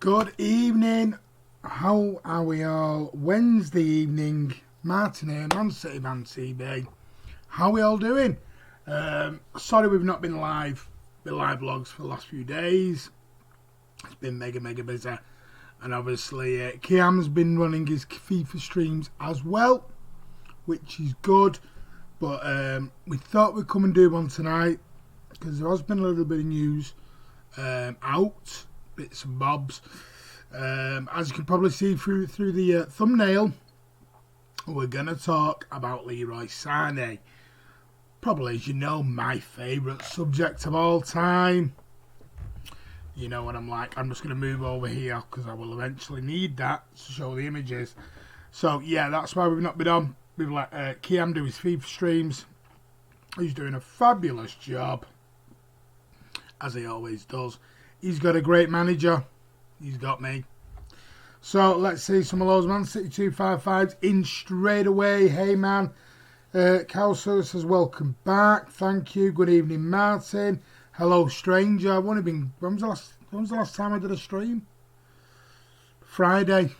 Good evening. How are we all? Wednesday evening. Martin here, Man City Man TV. How are we all doing? Sorry we've not been live with live vlogs for the last few days. It's been mega busy. And obviously Kiam's been running his FIFA streams as well, which is good. But we thought we'd come and do one tonight because there has been a little bit of news out, bits and bobs. As you can probably see through the thumbnail, we're going to talk about Leroy Sane. Probably, as you know, my favourite subject of all time. You know what I'm like. I'm just going to move over here because I will eventually need that to show the images. So, yeah, that's why we've not been on. We've let Kiam do his FIFA streams. He's doing a fabulous job, as he always does. He's got a great manager. He's got me. So let's see some of those Man City 255s in straight away. Hey man, Calso says welcome back. Thank you. Good evening, Martin. Hello, stranger. I've only been. When was the last time I did a stream? Friday.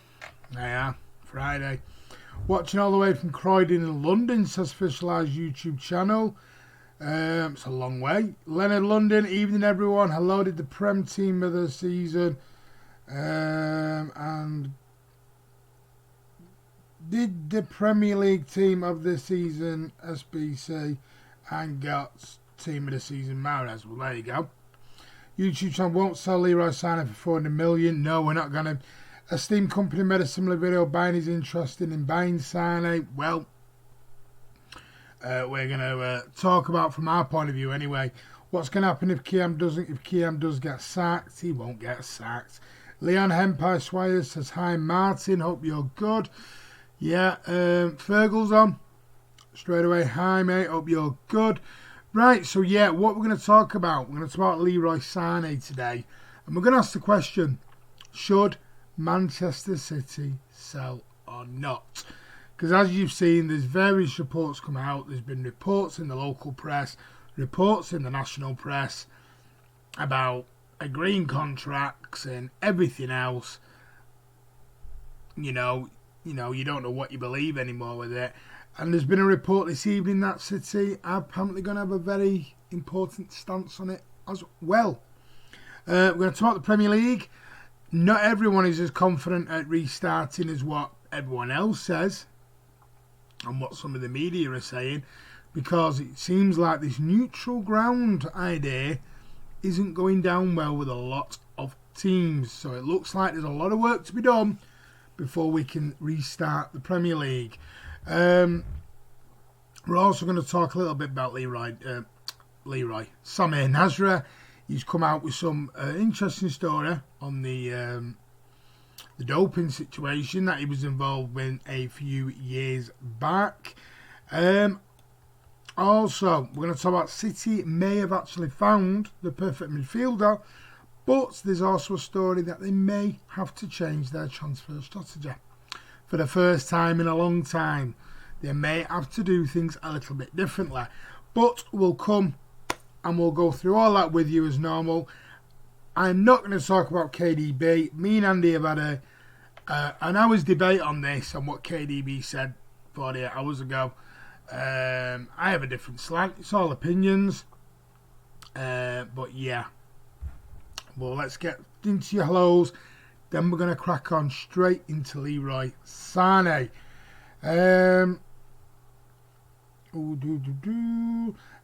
Yeah, Friday. Watching all the way from Croydon in London, says Officialised YouTube channel. It's a long way. Leonard London, evening everyone. Hello, did the Prem team of the season and did the Premier League team of the season SBC and got team of the season Mahrez? Well, there you go. YouTube channel won't sell Leroy Sane for 400 million. No, we're not going to. A Steam company made a similar video buying his interest in buying Sane. Well, we're going to talk about from our point of view anyway. What's going to happen if Kiam does get sacked? He won't get sacked. Leon Hempire Swires says, hi Martin, hope you're good. Yeah, Fergal's on. Straight away, hi mate, hope you're good. Right, so yeah, what we're going to talk about. We're going to talk about Leroy Sane today. And we're going to ask the question, should Manchester City sell or not? Because as you've seen, there's various reports come out. There's been reports in the local press, reports in the national press about agreeing contracts and everything else. You don't know what you believe anymore with it. And there's been a report this evening that City are apparently going to have a very important stance on it as well. We're going to talk the Premier League. Not everyone is as confident at restarting as what everyone else says and what some of the media are saying, because it seems like this neutral ground idea isn't going down well with a lot of teams. So it looks like there's a lot of work to be done before we can restart the Premier League. We're also going to talk a little bit about Leroy. Samir Nasra. He's come out with some interesting story on the doping situation that he was involved in a few years back. Also, we're going to talk about City may have actually found the perfect midfielder, but there's also a story that they may have to change their transfer strategy. For the first time in a long time, they may have to do things a little bit differently. But we'll come and we'll go through all that with you as normal. I'm not going to talk about KDB. Me and Andy have had an hour's debate on this and what KDB said 48 hours ago. I have a different slant. It's all opinions. But yeah. Well, let's get into your hellos. Then we're going to crack on straight into Leroy Sane.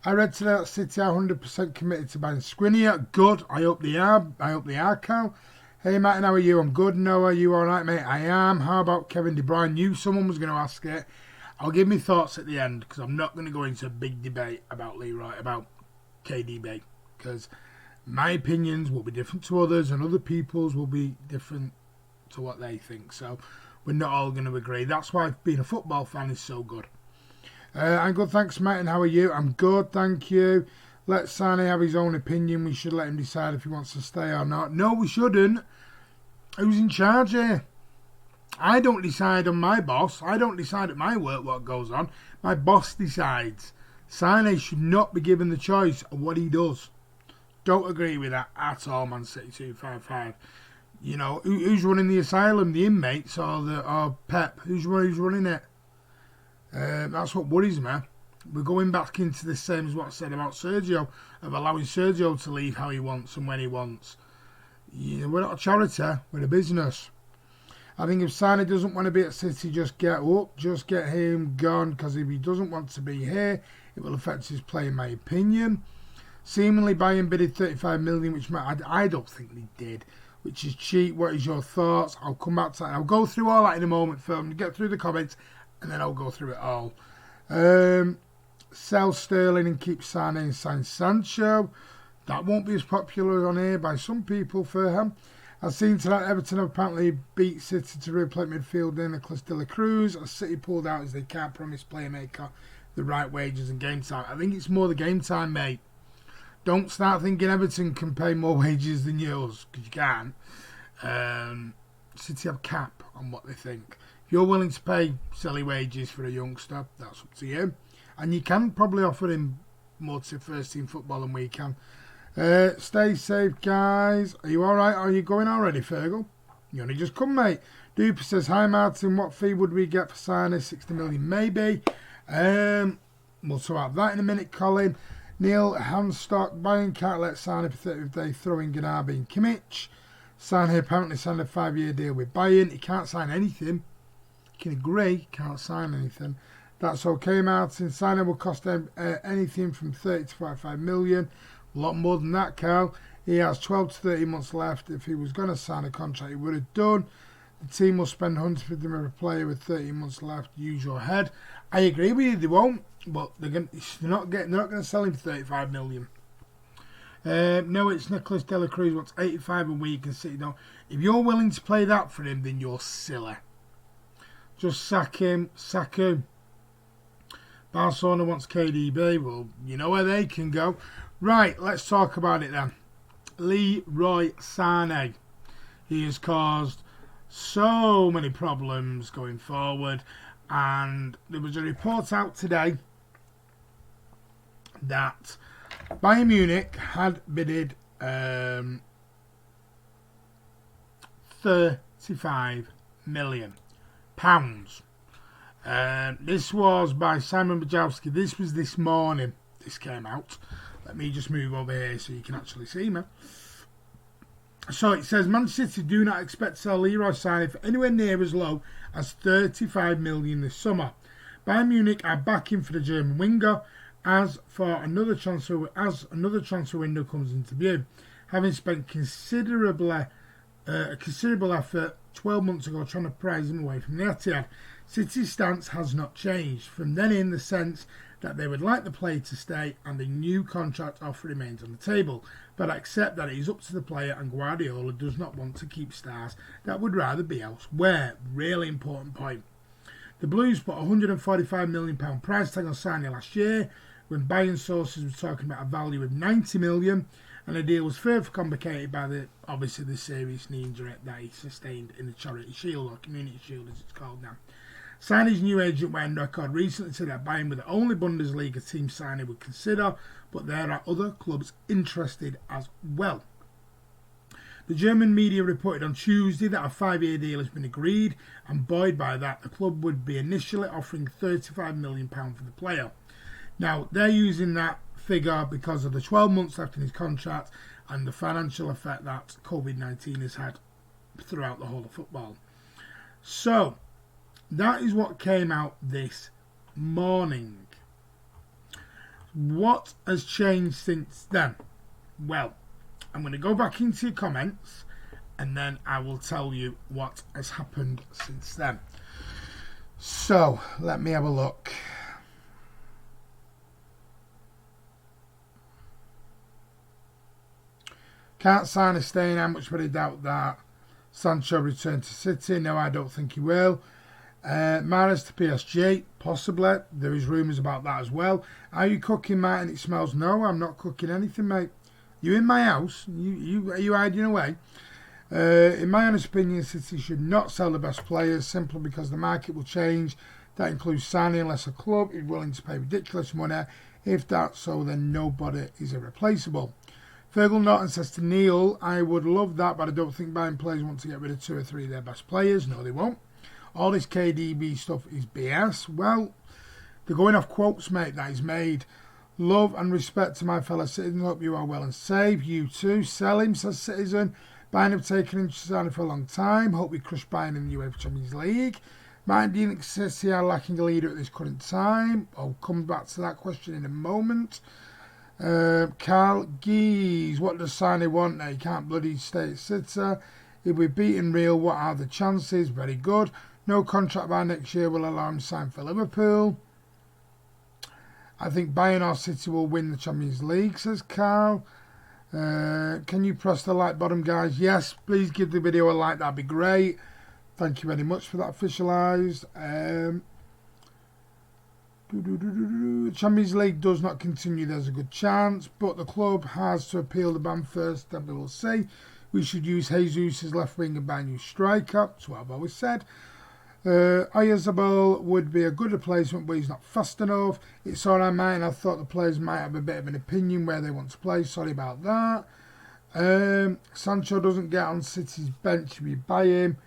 I read today that City are 100% committed to buying Skriniar. Good. I hope they are, Cal. Hey, Martin, how are you? I'm good. No, are you all right, mate? I am. How about Kevin De Bruyne? Knew someone was going to ask it. I'll give my thoughts at the end because I'm not going to go into a big debate about KDB, because my opinions will be different to others and other people's will be different to what they think. So we're not all going to agree. That's why being a football fan is so good. I'm good, thanks, Martin. How are you? I'm good, thank you. Let Sane have his own opinion. We should let him decide if he wants to stay or not. No, we shouldn't. Who's in charge here? I don't decide on my boss. I don't decide at my work what goes on. My boss decides. Sane should not be given the choice of what he does. Don't agree with that at all, Man City 255. You know, who's running the asylum? The inmates or Pep? Who's running it? That's what worries me. We're going back into the same as what I said about Sergio, of allowing Sergio to leave how he wants and when he wants. We're not a charity, we're a business. I think if Sane doesn't want to be at City, just get him gone, because if he doesn't want to be here, it will affect his play, in my opinion. Seemingly Bayern bidded 35 million, which I don't think they did, which is cheap. What is your thoughts? I'll come back to that. I'll go through all that in a moment, Phil, and get through the comments, and then I'll go through it all. Sell Sterling and keep Sane and sign Sancho. That won't be as popular on here by some people for him. I've seen tonight Everton apparently beat City to replay midfielder Nicolas de la Cruz, as City pulled out as they can't promise playmaker the right wages and game time. I think it's more the game time, mate. Don't start thinking Everton can pay more wages than yours, because you can't. City have cap on what they think. If you're willing to pay silly wages for a youngster, that's up to you. And you can probably offer him more to first team football than we can. Stay safe, guys. Are you alright? Are you going already, Fergal? You only just come, mate. Duper says, hi Martin, what fee would we get for signing? 60 million, maybe. We'll talk about that in a minute, Colin. Neil Hanstock, Bayern can't let Sane for 30 if they throw in Gnabry and Kimmich. Sane apparently signed a 5-year deal with Bayern. He can't sign anything. You can agree, can't sign anything. That's okay, Martin. Sane will cost them anything from 30 to 45 million. A lot more than that, Carl. He has 12 to 30 months left. If he was going to sign a contract, he would have done. The team will spend 150 million a player with 30 months left. Use your head. I agree with you, they won't, but they're not going to sell him for 35 million. No, it's Nicolas de la Cruz wants 85 a week and City don't. If you're willing to play that for him, then you're silly. Just sack him. Barcelona wants KDB. Well, you know where they can go. Right, let's talk about it then. Leroy Sane. He has caused so many problems going forward, and there was a report out today that Bayern Munich had bidded 35 million pounds. This was by Simon Bajowski. This was this morning. This came out. Let me just move over here so you can actually see me. So it says Manchester City do not expect to sell Leroy Sane for anywhere near as low as 35 million this summer. Bayern Munich are backing for the German winger as another transfer window comes into view. Having spent considerable effort 12 months ago trying to prize him away from the Etihad, City's stance has not changed from then in the sense that they would like the player to stay and a new contract offer remains on the table, but accept that it is up to the player and Guardiola does not want to keep stars that would rather be elsewhere. Really important point. The Blues put a £145 million price tag on Sane last year when Bayern sources were talking about a value of 90 million, and the deal was further complicated by the serious knee injury that he sustained in the Charity Shield, or Community Shield as it's called now. Sane's new agent went on record recently said that Bayern were the only Bundesliga team Sane would consider, but there are other clubs interested as well. The German media reported on Tuesday that a 5-year deal has been agreed, and buoyed by that, the club would be initially offering £35 million for the player. Now, they're using that figure because of the 12 months left in his contract and the financial effect that COVID-19 has had throughout the whole of football. So, that is what came out this morning. What has changed since then? Well, I'm going to go back into your comments and then I will tell you what has happened since then. So, let me have a look. Can't sign a staying. How much would I doubt that? Sancho returned to City. No, I don't think he will. Mahrez to PSG, possibly. There is rumours about that as well. Are you cooking, Martin? It smells. No, I'm not cooking anything, mate. You in my house? Are you hiding away? In my honest opinion, City should not sell the best players simply because the market will change. That includes Sane unless a club is willing to pay ridiculous money. If that's so, then nobody is irreplaceable. Fergal Norton says to Neil, I would love that, but I don't think buying players want to get rid of 2 or 3 of their best players. No, they won't. All this KDB stuff is BS. Well, they're going off quotes, mate, that is made. Love and respect to my fellow citizens. Hope you are well and safe. You too. Sell him, says Citizen. Bayern have taken interest in it for a long time. Hope we crush Bayern in the UEFA Champions League. Might Dean City are lacking a leader at this current time. I'll come back to that question in a moment. Carl Gees, what does Sane want now? He can't bloody stay at City. If we're beating Real, what are the chances? Very good. No contract by next year will allow him to sign for Liverpool. I think Bayern or City will win the Champions League, says Carl. Can you press the like button, guys? Yes, please give the video a like, that'd be great. Thank you very much for that officialised. Champions League does not continue, there's a good chance, but the club has to appeal the ban first, then we will see. We should use Jesus as left wing and buy a new striker, that's what I've always said. Oyazabal would be a good replacement, but he's not fast enough. It's alright, mate, and I thought the players might have a bit of an opinion where they want to play. Sorry about that. Sancho doesn't get on City's bench, we buy him.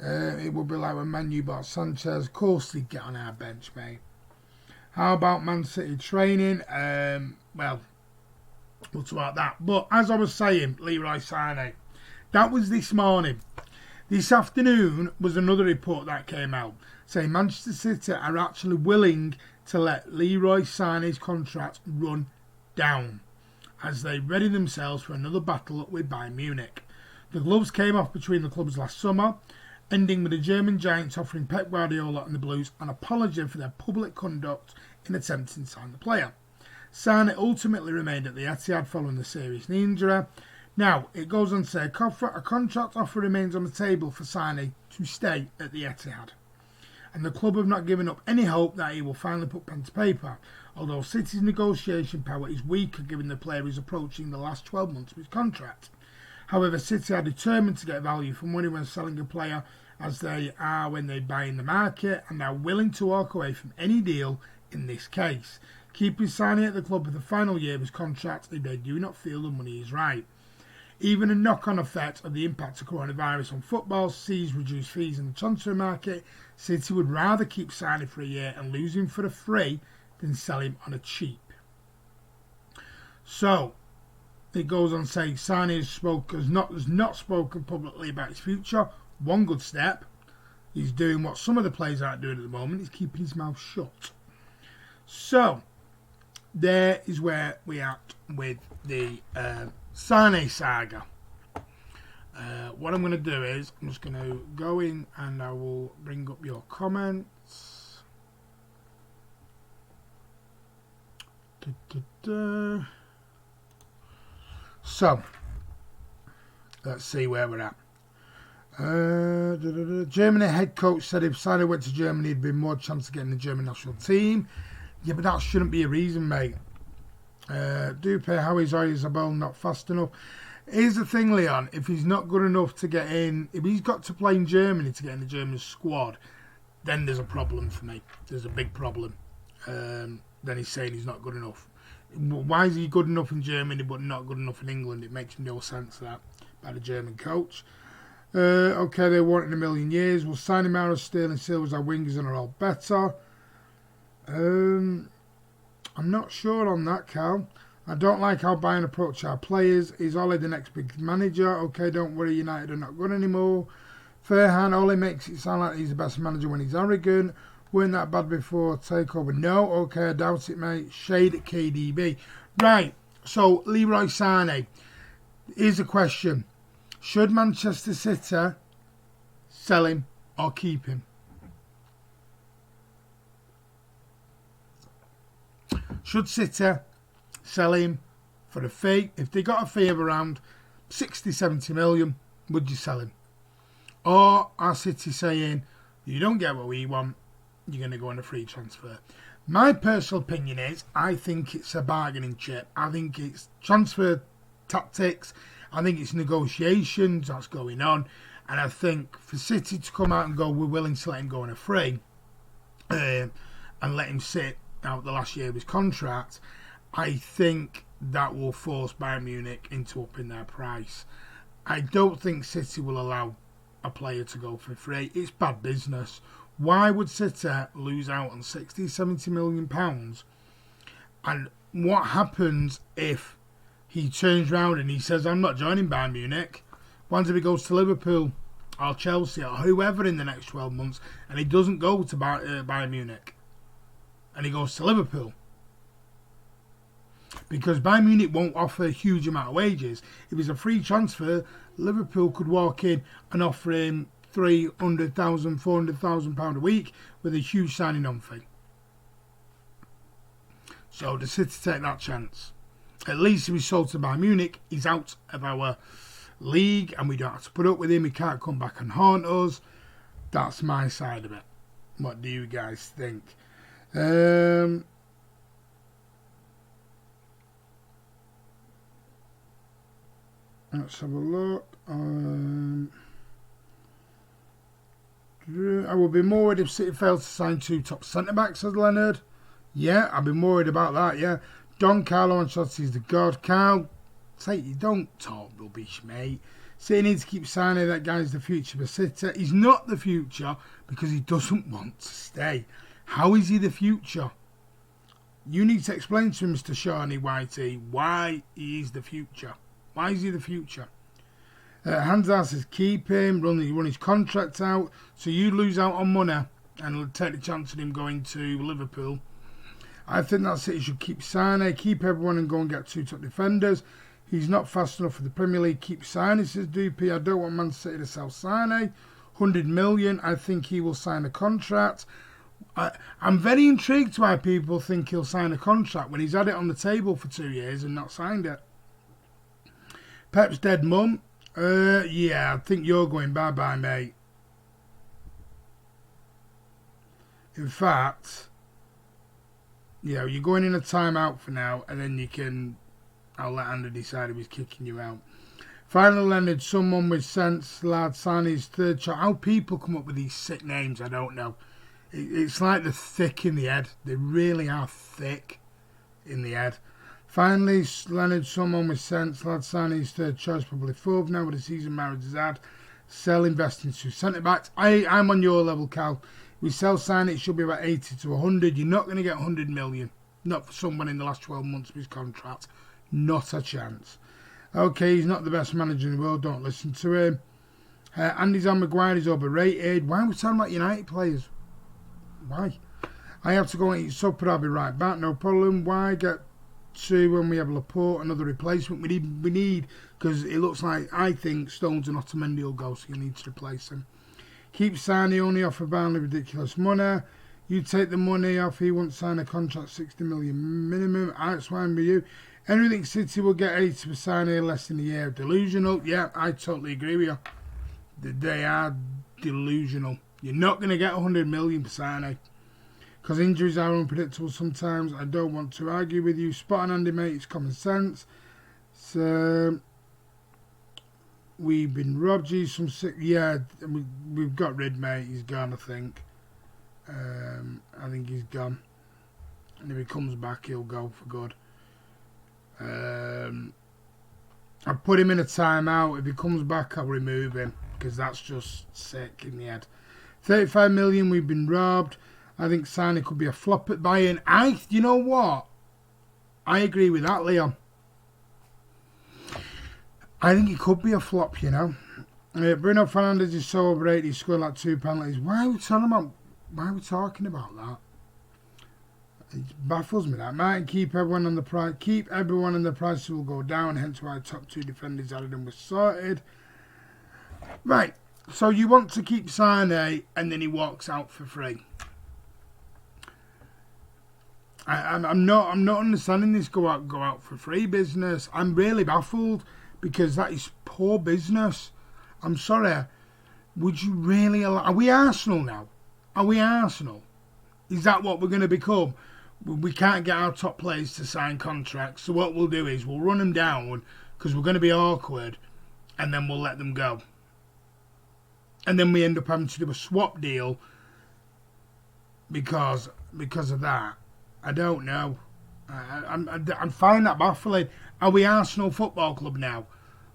It would be like when Man U bought Sanchez. Of course he'd get on our bench, mate. How about Man City training? Well, we'll talk about that. But as I was saying, Leroy Sane, that was this morning. This afternoon was another report that came out saying Manchester City are actually willing to let Leroy Sané's contract run down as they ready themselves for another battle with Bayern Munich. The gloves came off between the clubs last summer, ending with the German giants offering Pep Guardiola and the Blues an apology for their public conduct in attempting to sign the player. Sane ultimately remained at the Etihad following the serious knee injury. Now, it goes on to say a contract offer remains on the table for Sane to stay at the Etihad. And the club have not given up any hope that he will finally put pen to paper, although City's negotiation power is weaker given the player is approaching the last 12 months of his contract. However, City are determined to get value for money when selling a player, as they are when they buy in the market, and are willing to walk away from any deal in this case, keeping Sane at the club for the final year of his contract if they do not feel the money is right. Even a knock-on effect of the impact of coronavirus on football sees reduced fees in the transfer market. City would rather keep Sane for a year and lose him for a free than sell him on a cheap. So, it goes on saying Sane has not spoken publicly about his future. One good step. He's doing what some of the players aren't doing at the moment. He's keeping his mouth shut. So, there is where we are with the Sane saga. What I'm going to do is I'm just going to go in and I will bring up your comments. So, let's see where we're at. Germany head coach said if Sane went to Germany, he'd be more chance of getting the German national team. Yeah, but that shouldn't be a reason, mate. Do pay how is Oyazabal not fast enough? Here's the thing, Leon. If he's not good enough to get in, if he's got to play in Germany to get in the German squad, then there's a problem for me. There's a big problem. Then he's saying he's not good enough. Why is he good enough in Germany but not good enough in England? It makes no sense, that, by the German coach. Okay, they want it in a million years. We'll sign him out of Sterling Silva's our wingers and are all better. I'm not sure on that, Cal. I don't like how Bayern approach our players. Is Ole the next big manager? Okay, don't worry, United are not good anymore. Fairhan, Ole makes it sound like he's the best manager when he's arrogant. Weren't that bad before takeover? No, okay, I doubt it, mate. Shade at KDB. Right, so Leroy Sane. Here's a question. Should Manchester City sell him or keep him? Should City sell him for a fee? If they got a fee of around 60, 70 million, would you sell him? Or are City saying, you don't get what we want, you're going to go on a free transfer? My personal opinion is, I think it's a bargaining chip. I think it's transfer tactics. I think it's negotiations that's going on. And I think for City to come out and go, we're willing to let him go on a free and let him sit out the last year of his contract, I think that will force Bayern Munich into upping their price. I don't think City will allow a player to go for free. It's bad business. Why would City lose out on 60, 70 million pounds? And what happens if he turns round and he says, I'm not joining Bayern Munich? What if he goes to Liverpool or Chelsea or whoever in the next 12 months and he doesn't go to Bayern Munich and he goes to Liverpool? Because Bayern Munich won't offer a huge amount of wages. If it's a free transfer, Liverpool could walk in and offer him £300,000, £400,000 a week with a huge signing on fee. So the City take that chance. At least if he's sold to Bayern Munich, he's out of our league and we don't have to put up with him. He can't come back and haunt us. That's my side of it. What do you guys think? Let's have a look. I would be more worried if City failed to sign 2 top centre-backs, says Leonard. Yeah, I'd be more worried about that, yeah. Don Carlo Ancelotti's the god. Carl, you don't talk rubbish, mate. City needs to keep signing. That guy's the future for City. He's not the future because he doesn't want to stay. How is he the future? You need to explain to Mr. Shawnee Whitey why he is the future. Why is he the future? Hansa says keep him, run his contract out, so you lose out on money and take the chance of him going to Liverpool. I think that City should keep Sane, keep everyone and go and get 2 top defenders. He's not fast enough for the Premier League. Keep Sane, says Doopy. I don't want Man City to sell Sane. 100 million, I think he will sign a contract. I'm very intrigued why people think he'll sign a contract when he's had it on the table for 2 years and not signed it. Pep's dead mum. Yeah, I think you're going bye-bye, mate. In fact, yeah, you're going in a timeout for now, and then I'll let Andy decide if he's kicking you out. Finally, Leonard, someone with sense, lad, Sane's third shot. How people come up with these sick names, I don't know. It's like they're thick in the head. They really are thick in the head. Finally, Leonard, someone with sense, lad, Sane's third choice, probably 4th now with the season marriage has had. Sell, invest in 2 centre-backs. I'm on your level, Cal. If we sell Sane, it should be about 80 to 100. You're not going to get 100 million. Not for someone in the last 12 months of his contract. Not a chance. Okay, he's not the best manager in the world. Don't listen to him. Andy Zan Maguire is overrated. Why are we talking about United players? Why? I have to go and eat supper. I'll be right back. No problem. Why get to when we have Laporte, another replacement? We need because it looks like I think Stones and Otamendi will go, so you need to replace him. Keep Sane, only offer Burnley ridiculous money. You take the money off. He won't sign a contract 60 million minimum. That's fine with you. Anything City will get 80 for Sane less in a year. Delusional. Yeah, I totally agree with you. They are delusional. You're not going to get 100 million for Sane. Because injuries are unpredictable sometimes. I don't want to argue with you. Spot on, Andy, mate. It's common sense. So, we've been robbed. Geez, some sick. Yeah, we've got rid, mate. He's gone, I think. I think he's gone. And if he comes back, he'll go for good. I put him in a timeout. If he comes back, I'll remove him. Because that's just sick in the head. 35 million, we've been robbed. I think Sane could be a flop at Bayern. You know what? I agree with that, Leon. I think he could be a flop, you know. Bruno Fernandes is so overrated. He scored like 2 penalties. Why are we talking about that? It baffles me that. Martin, keep everyone on the price. Keep everyone on the price will go down. Hence why top 2 defenders added and was sorted. Right. So you want to keep Sane, and then he walks out for free. I'm not understanding this go out for free business. I'm really baffled because that is poor business. I'm sorry. Would you really allow? Are we Arsenal now? Are we Arsenal? Is that what we're going to become? We can't get our top players to sign contracts. So what we'll do is we'll run them down because we're going to be awkward, and then we'll let them go. And then we end up having to do a swap deal because of that. I don't know. I'm finding that baffling. Are we Arsenal Football Club now?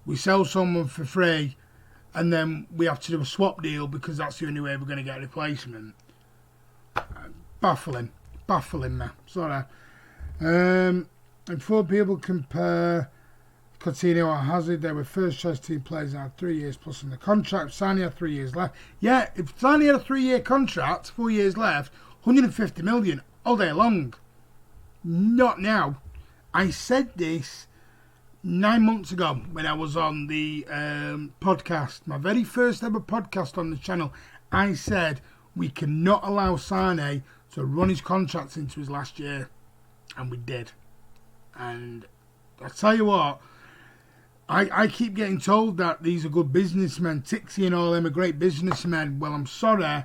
We sell someone for free, and then we have to do a swap deal because that's the only way we're going to get a replacement. Baffling me. Sorry. And before people compare Coutinho or Hazard, they were first choice team players and had 3 years plus in the contract. Sane had 3 years left. Yeah, if Sane had a 3-year contract, 4 years left, 150 million all day long. Not now. I said this 9 months ago when I was on the podcast, my very first ever podcast on the channel. I said we cannot allow Sane to run his contracts into his last year, and we did. And I tell you what, I keep getting told that these are good businessmen. Tixie and all them are great businessmen. Well, I'm sorry.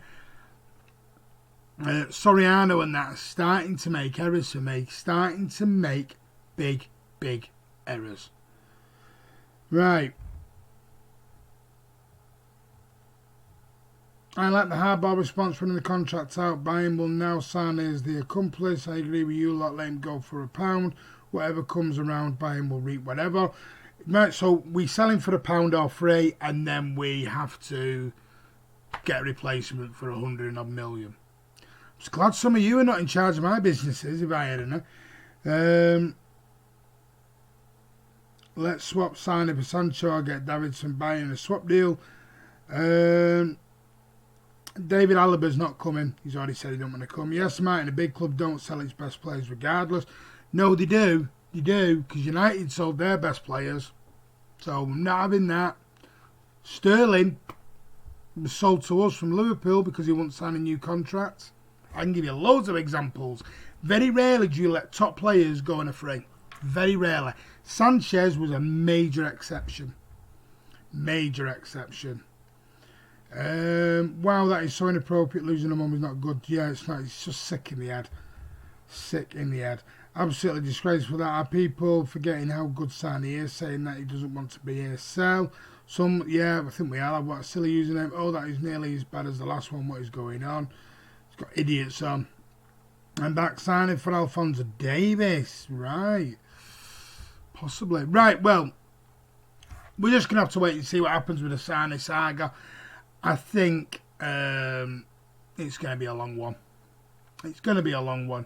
Soriano and that are starting to make errors for me. Starting to make big errors. Right. I like the hardball response running the contract out. Bayern will now sign as the accomplice. I agree with you lot. Let him go for £1. Whatever comes around, Bayern will reap whatever. Right, so we sell him for £1 or free, and then we have to get a replacement for 100 odd million. I'm just glad some of you are not in charge of my businesses, if I had any. Let's swap Sane for Sancho. I'll get Davidson buying a swap deal. David Alaba's not coming. He's already said he don't want to come. Yes, Martin, a big club don't sell its best players regardless. No, they do. They do, because United sold their best players. So I'm not having that. Sterling was sold to us from Liverpool because he won't sign a new contract. I can give you loads of examples. Very rarely do you let top players go on a free. Very rarely. Sanchez was a major exception. Major exception. Wow, that is so inappropriate. Losing a mum is not good. Yeah, it's not. It's just sick in the head. Sick in the head. Absolutely disgraceful. That are people forgetting how good Sane is, saying that he doesn't want to be here. Sell. Some, yeah, I think we are. What a silly username. Oh, that is nearly as bad as the last one. What is going on? It's got idiots on. I'm back signing for Alphonso Davies. Right. Possibly. Right, well, we're just going to have to wait and see what happens with the Sane saga. I think it's going to be a long one. It's going to be a long one.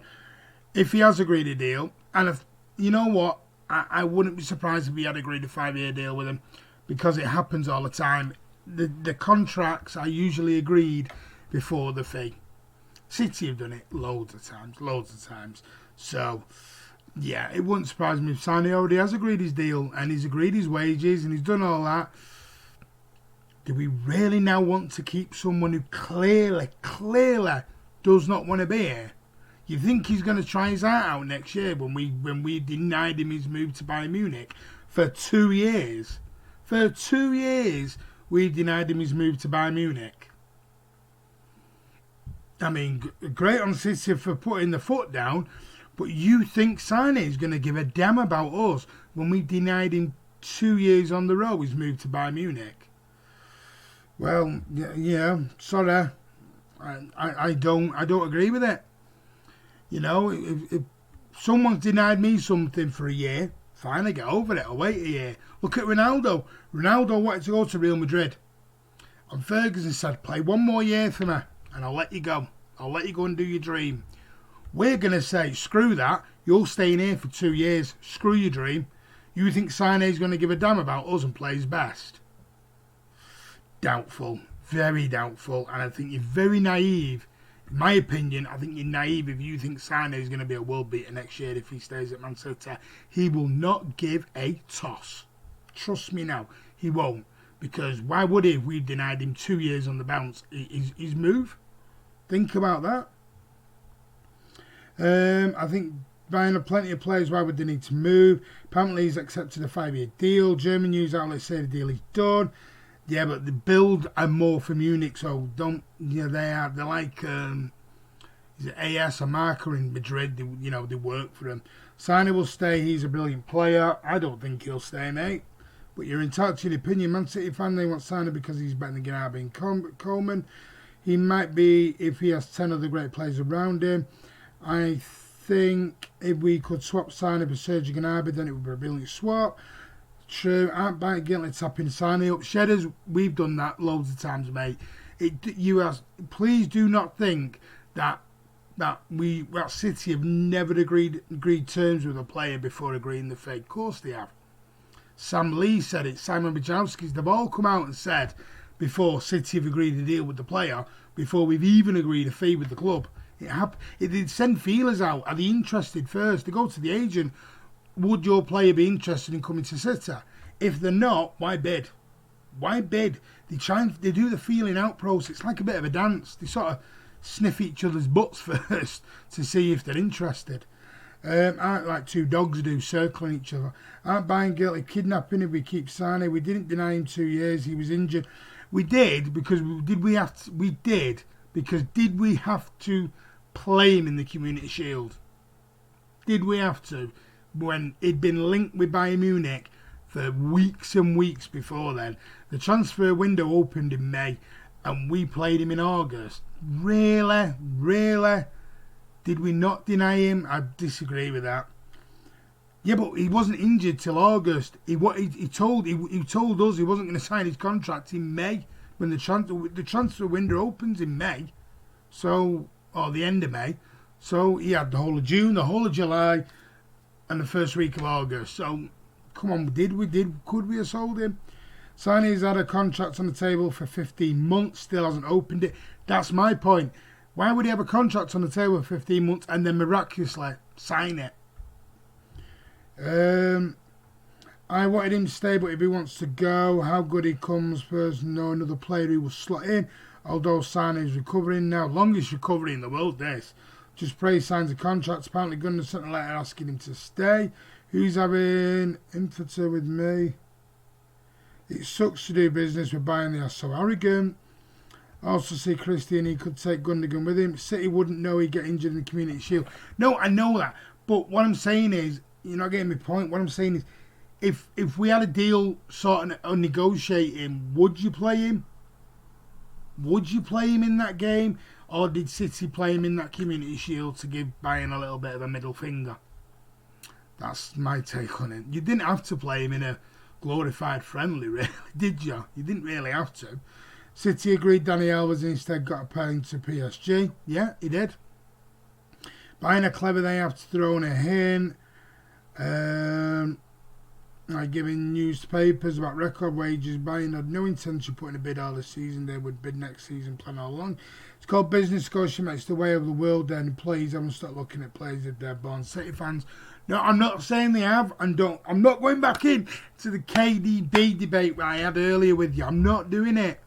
If he has agreed a deal, and if, you know what, I wouldn't be surprised if he had agreed a 5-year deal with him, because it happens all the time. The contracts are usually agreed before the fee. City have done it loads of times. So, yeah, it wouldn't surprise me if Sane already has agreed his deal, and he's agreed his wages, and he's done all that. Do we really now want to keep someone who clearly does not want to be here? You think he's going to try his heart out next year when we denied him his move to Bayern Munich for 2 years? For 2 years, we denied him his move to Bayern Munich. I mean, great on City for putting the foot down, but you think Sane is going to give a damn about us when we denied him 2 years on the row his move to Bayern Munich? Well, yeah, sorry, I don't agree with it. You know, if someone's denied me something for a year, fine, I get over it. I'll wait a year. Look at Ronaldo. Ronaldo wanted to go to Real Madrid, and Ferguson said, "Play 1 more year for me, and I'll let you go. I'll let you go and do your dream." We're gonna say, "Screw that. You're staying here for 2 years. Screw your dream." You think Sane's going to give a damn about us and play his best? Doubtful. Very doubtful. And I think you're very naive. In my opinion, I think you're naive if you think Sane is going to be a world beater next year if he stays at Man City. He will not give a toss. Trust me now. He won't. Because why would he if we denied him 2 years on the bounce? His move? Think about that. I think Bayern have plenty of players. Why would they need to move? Apparently he's accepted a 5-year deal. German news outlets say the deal is done. Yeah, but the build are more for Munich, so don't. Yeah, they're like is it AS or Marca in Madrid? They work for him. Sane will stay. He's a brilliant player. I don't think he'll stay, mate. But you're entitled to your opinion. Man City fan, they want Sane because he's better than Gnabry and Coleman. He might be if he has 10 other great players around him. I think if we could swap Sane for Sergio Gnabry, then it would be a brilliant swap. True, aren't buying Gently tapping Sane up. Shedders, we've done that loads of times, mate. Please do not think that City have never agreed terms with a player before agreeing the fee. Of course they have. Sam Lee said it. Simon Bajowski's, they've all come out and said before City have agreed a deal with the player, before we've even agreed a fee with the club. It did send feelers out. Are they interested first? They go to the agent. Would your player be interested in coming to City? If they're not, why bid? Why bid? They do the feeling out process. It's like a bit of a dance. They sort of sniff each other's butts first to see if they're interested. Aren't like two dogs do, circling each other. Aren't buying guilty kidnapping if we keep Sane. We didn't deny him 2 years. He was injured. We did because did we have to play him in the Community Shield? Did we have to? When he'd been linked with Bayern Munich for weeks and weeks before then. The transfer window opened in May and we played him in August. Really? Really? Did we not deny him? I disagree with that. Yeah, but he wasn't injured till August. He told us he wasn't going to sign his contract in May when the transfer window opens in May. So, or the end of May. So he had the whole of June, the whole of July, and the first week of August. So, come on, could we have sold him? Sane's had a contract on the table for 15 months, still hasn't opened it. That's my point. Why would he have a contract on the table for 15 months and then miraculously sign it? I wanted him to stay, but if he wants to go, how good he comes first, no another player who will slot in. Although Sane is recovering now, longest recovery in the world, this. Just pray he signs a contract. Apparently Gunnar sent a letter asking him to stay. Who's having infantile with me? It sucks to do business with Bayern. They are so arrogant. Also see Christian, he could take Gundogan with him. City wouldn't know he'd get injured in the Community Shield. No, I know that. But what I'm saying is, you're not getting my point. What I'm saying is, if we had a deal sorting or negotiating, would you play him? Would you play him in that game? Or did City play him in that Community Shield to give Bayern a little bit of a middle finger? That's my take on it. You didn't have to play him in a glorified friendly, really, did you? You didn't really have to. City agreed Dani Alves and instead got a paying to PSG. Yeah, he did. Bayern are clever, they have to throw in a hint. Like giving newspapers about record wages. Bayern had no intention of putting a bid all this season. They would bid next season, plan all along. It's called business. Scotia makes the way of the world. Then please haven't stopped looking at players if they're born City fans. No, I'm not saying they have, and don't. I'm not going back in to the KDB debate I had earlier with you. I'm not doing it.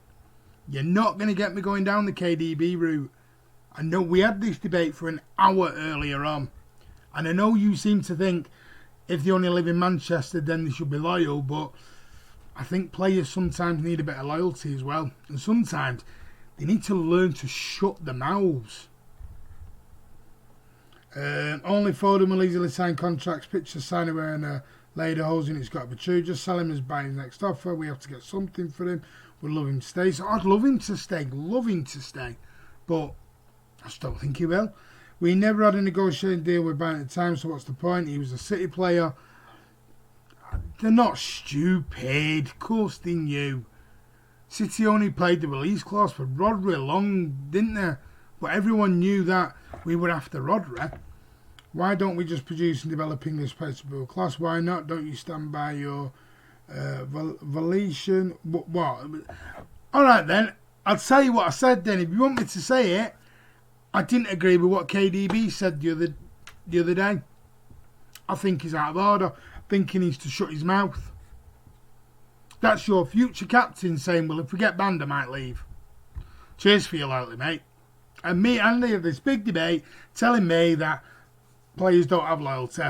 You're not going to get me going down the KDB route. I know we had this debate for an hour earlier on, and I know you seem to think if they only live in Manchester, then they should be loyal, but I think players sometimes need a bit of loyalty as well, and sometimes they need to learn to shut their mouths. Only Foden will easily sign contracts. Picture signing wearing a lady hose and it's got to be true. Just sell him as buying his next offer. We have to get something for him. We'd love him to stay. So I'd love him to stay. But I just don't think he will. We never had a negotiating deal with Bayern at the time, so what's the point? He was a City player. They're not stupid. Of course they knew. City only paid the release clause for Rodri long, didn't they? But everyone knew that we were after Rodri. Why don't we just produce and develop English players to build class? Why not? Don't you stand by your Valetian? What? All right then. I'll tell you what I said then. If you want me to say it, I didn't agree with what KDB said the other day. I think he's out of order. I think he needs to shut his mouth. That's your future captain saying, well, if we get banned, I might leave. Cheers for you, loudly, mate. And me and Andy have this big debate telling me that players don't have loyalty.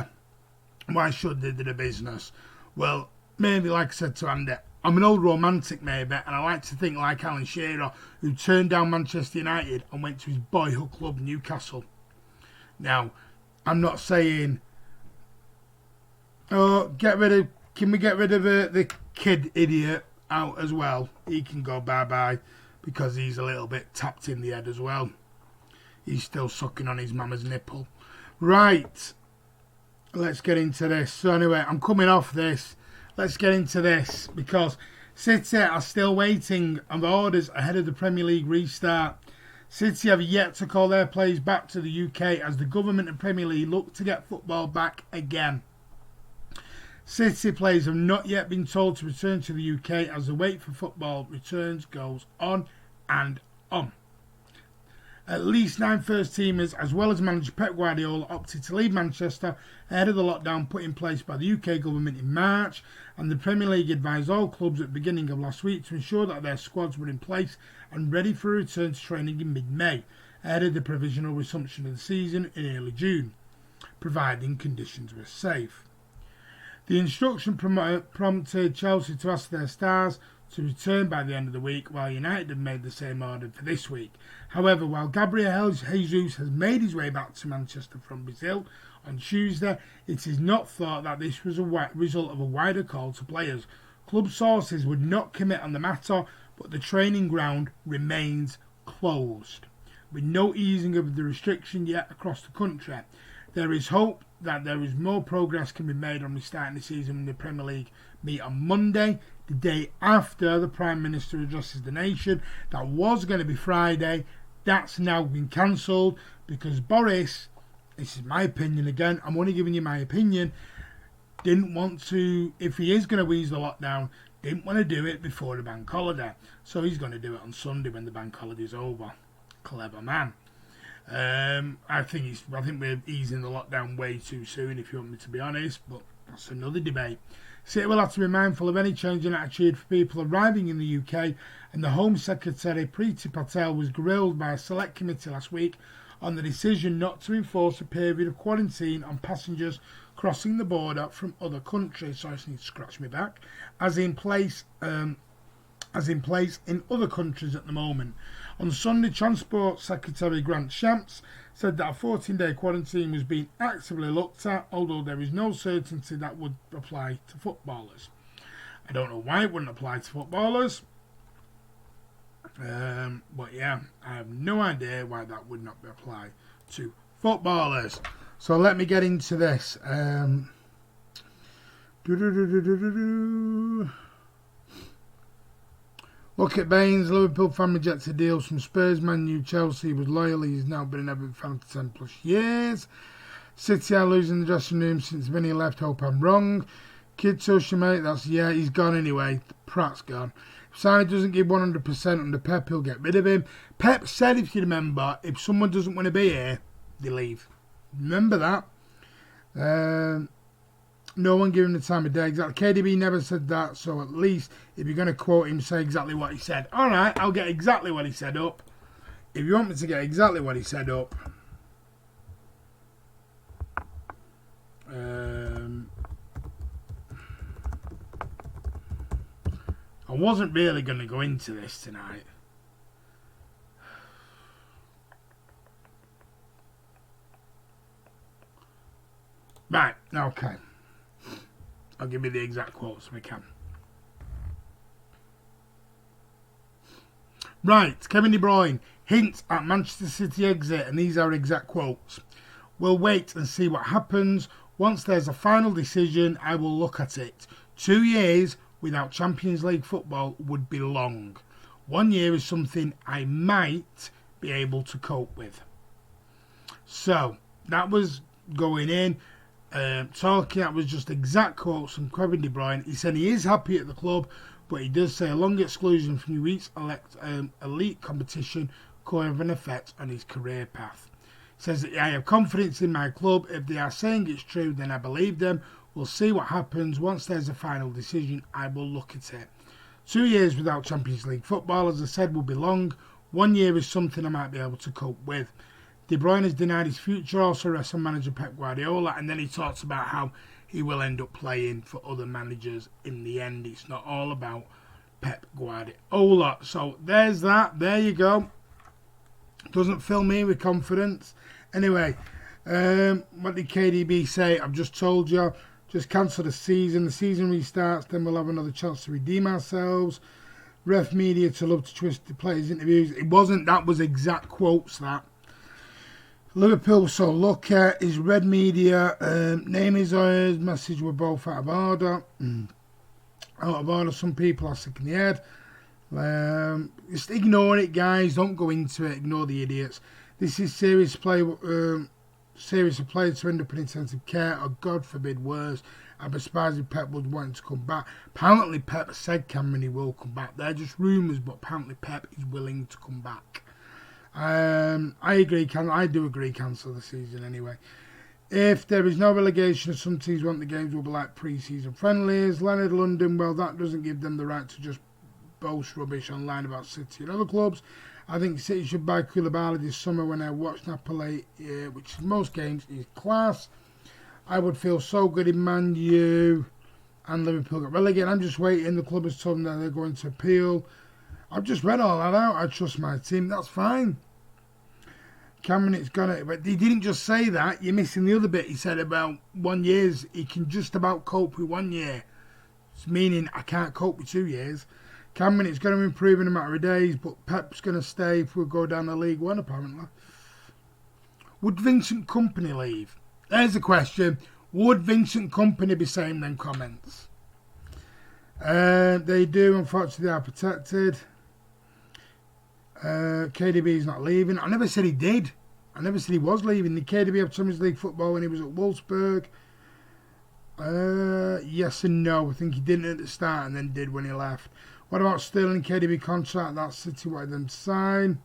Why should they do the business? Well, maybe like I said to Andy, I'm an old romantic maybe, and I like to think like Alan Shearer, who turned down Manchester United and went to his boyhood club, Newcastle. Now, I'm not saying, oh, can we get rid of the kid idiot out as well? He can go bye-bye because he's a little bit tapped in the head as well. He's still sucking on his mama's nipple. Right, let's get into this. So anyway, I'm coming off this. Let's get into this because City are still waiting on orders ahead of the Premier League restart. City have yet to call their players back to the UK as the government and Premier League look to get football back again. City players have not yet been told to return to the UK as the wait for football returns goes on and on. At least 9 first-teamers, as well as manager Pep Guardiola, opted to leave Manchester ahead of the lockdown put in place by the UK government in March, and the Premier League advised all clubs at the beginning of last week to ensure that their squads were in place and ready for a return to training in mid-May, ahead of the provisional resumption of the season in early June, providing conditions were safe. The instruction prompted Chelsea to ask their stars to return by the end of the week, while United have made the same order for this week. However, while Gabriel Jesus has made his way back to Manchester from Brazil on Tuesday, it is not thought that this was a result of a wider call to players. Club sources would not commit on the matter, but the training ground remains closed, with no easing of the restriction yet across the country. There is hope that there is more progress can be made on restarting the season when the Premier League meet on Monday, the day after the Prime Minister addresses the nation. That was going to be Friday. That's now been cancelled because Boris, this is my opinion again, I'm only giving you my opinion, didn't want to, if he is going to ease the lockdown, didn't want to do it before the bank holiday. So he's going to do it on Sunday when the bank holiday is over. Clever man. I think we're easing the lockdown way too soon, if you want me to be honest, but that's another debate. City will have to be mindful of any change in attitude for people arriving in the UK, and the Home Secretary Priti Patel was grilled by a select committee last week on the decision not to enforce a period of quarantine on passengers crossing the border from other countries. So I just need to scratch my back, as in place in other countries at the moment. On Sunday, Transport Secretary Grant Shapps said that a 14-day quarantine was being actively looked at, although there is no certainty that would apply to footballers. I don't know why it wouldn't apply to footballers, but yeah, I have no idea why that would not apply to footballers. So let me get into this. Look at Baines, Liverpool fan rejects a deal from Spurs, Man U, Chelsea was loyal. He's now been an Everton fan for 10 plus years. City are losing the dressing room since Vinny left. Hope I'm wrong. Kid social mate, he's gone anyway. Pratt's gone. If Sane doesn't give 100% under Pep, he'll get rid of him. Pep said, if you remember, if someone doesn't want to be here, they leave. Remember that. No one gave him the time of day. Exactly. KDB never said that, so at least if you're going to quote him, say exactly what he said. All right, I'll get exactly what he said up. If you want me to get exactly what he said up, I wasn't really going to go into this tonight. Right, okay. I'll give you the exact quotes if I can. Right, Kevin De Bruyne hints at Manchester City exit, and these are exact quotes. We'll wait and see what happens. Once there's a final decision, I will look at it. 2 years without Champions League football would be long. 1 year is something I might be able to cope with. So, that was going in. Talking, that was just exact quotes from Kevin De Bruyne. He said he is happy at the club, but he does say a long exclusion from UE's elite competition could have an effect on his career path. He says that I have confidence in my club. If they are saying it's true, then I believe them. We'll see what happens. Once there's a final decision, I will look at it. 2 years without Champions League football, as I said, will be long. 1 year is something I might be able to cope with. De Bruyne has denied his future, also rests on manager Pep Guardiola, and then he talks about how he will end up playing for other managers in the end. It's not all about Pep Guardiola. So there's that. There you go. Doesn't fill me with confidence. Anyway, what did KDB say? I've just told you. Just cancel the season. The season restarts, then we'll have another chance to redeem ourselves. Ref media to love to twist the players' interviews. It wasn't. That was exact quotes, that. Liverpool were so lucky. His red media, name is ours, message were both out of order. Out of order, some people are sick in the head. Just ignore it, guys. Don't go into it. Ignore the idiots. This is serious play. Serious of players to end up in intensive care, or God forbid worse. I'd be surprised if Pep would want to come back. Apparently Pep said Cameron he will come back. They're just rumours, but apparently Pep is willing to come back. I agree. I do agree. Cancel the season anyway. If there is no relegation, some teams want the games will be like pre-season friendlies. Leonard London, well, that doesn't give them the right to just boast rubbish online about City and other clubs. I think City should buy Koulibaly this summer. When I watch Napoli, which is most games, is class. I would feel so good in Man U and Liverpool got relegated. I'm just waiting. The club has told them that they're going to appeal. I've just read all that out. I trust my team. That's fine. Cameron, it's got it. But he didn't just say that. You're missing the other bit. He said about 1 year. He can just about cope with 1 year. It's meaning I can't cope with 2 years. Cameron, it's going to improve in a matter of days, but Pep's going to stay if we go down to League One, apparently. Would Vincent Kompany leave? There's the question. Would Vincent Kompany be saying them comments? They do. Unfortunately, they are protected. KDB's not leaving. I never said he did. I never said he was leaving. The KDB had Champions League football when he was at Wolfsburg. Yes and no. I think he didn't at the start and then did when he left. What about Sterling KDB contract? That City wanted them to sign.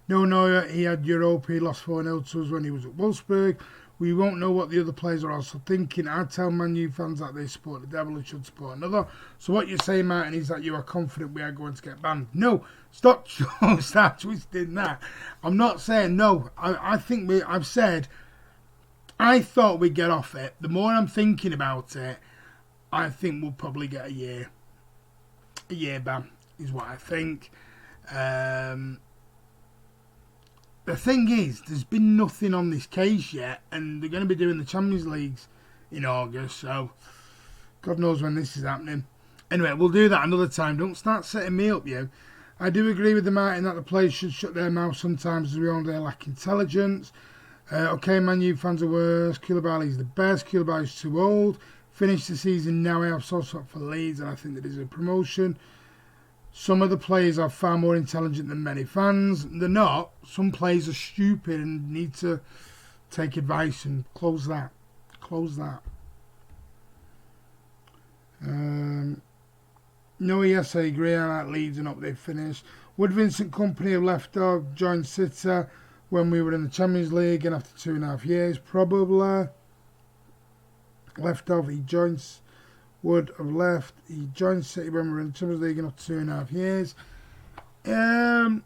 No, he had Europa. He lost 4-0 to us when he was at Wolfsburg. We won't know what the other players are also thinking. I tell Man U fans that they support the devil and should support another. So what you're saying, Martin, is that you are confident we are going to get banned. No, stop twisting that. I'm not saying no. I think I've said I thought we'd get off it. The more I'm thinking about it, I think we'll probably get a year. A year ban is what I think. The thing is, there's been nothing on this case yet, and they're going to be doing the Champions Leagues in August, so God knows when this is happening. Anyway, we'll do that another time. Don't start setting me up, you. I do agree with the Martin that the players should shut their mouth sometimes as we all they lack intelligence. Okay, Man U fans are worse. Koulibaly's the best. Koulibaly's too old. Finished the season now. I have sourced up for Leeds, and I think that is a promotion. Some of the players are far more intelligent than many fans. They're not. Some players are stupid and need to take advice and close that. Close that. No, yes, I agree. I like Leeds and up they finished. Would Vincent Kompany have left or joined City when we were in the Champions League and after 2.5 years? Probably. Left off, he joins. Would have left. He joined City when we were in the Champions League in up to 2.5 years. Don't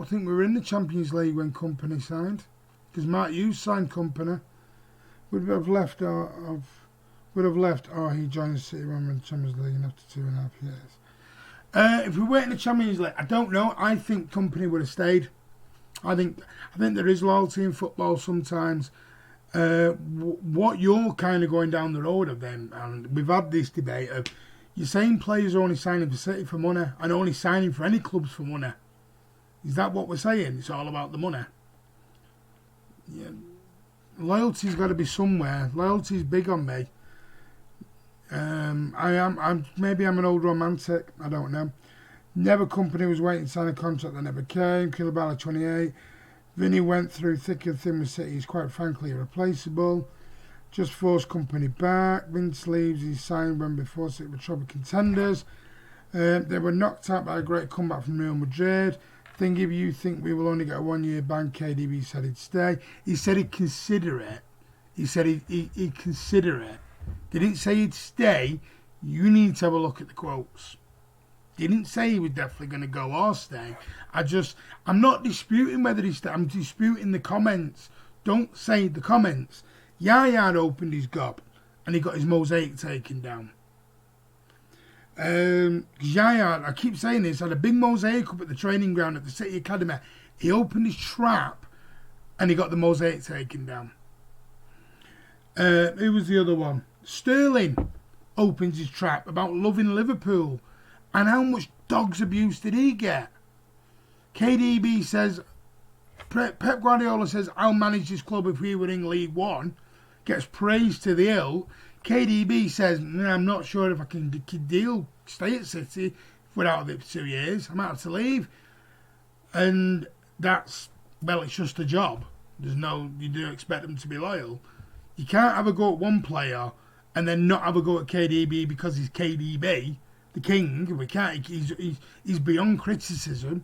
think we were in the Champions League when Kompany signed, because Mark Hughes signed Kompany. Would have left or he joined City when we were in the Champions League in after 2.5 years. If we weren't in the Champions League, I don't know. I think Kompany would have stayed. I think there is loyalty in football sometimes. What you're kind of going down the road of them, and we've had this debate of you're saying players are only signing for City for money and only signing for any clubs for money. Is that what we're saying? It's all about the money. Yeah. Loyalty's got to be somewhere. Loyalty's big on me. Maybe I'm an old romantic. I don't know. Never Kompany was waiting to sign a contract that never came. Koulibaly 28. Vinny went through thick and thin with City. He's quite frankly irreplaceable. Just forced Kompany back. Vince leaves. He signed when before City were trouble contenders. They were knocked out by a great comeback from Real Madrid. Think if you think we will only get a 1 year ban, KDB said he'd stay. He said he'd consider it. He said he'd consider it. They didn't say he'd stay. You need to have a look at the quotes. Didn't say he was definitely going to go or stay. I'm not disputing whether he stayed. I'm disputing the comments. Don't say the comments. Yaya opened his gob and he got his mosaic taken down. Yaya, I keep saying this, had a big mosaic up at the training ground at the City Academy. He opened his trap and he got the mosaic taken down. Who was the other one? Sterling opens his trap about loving Liverpool and how much dog's abuse did he get? KDB says, Pep Guardiola says, I'll manage this club if we were in League One. Gets praised to the hill. KDB says, I'm not sure if I can stay at City without it for 2 years. I might have to leave. And that's, well, it's just a job. You do expect them to be loyal. You can't have a go at one player and then not have a go at KDB because he's KDB, the king. We can't. He's beyond criticism.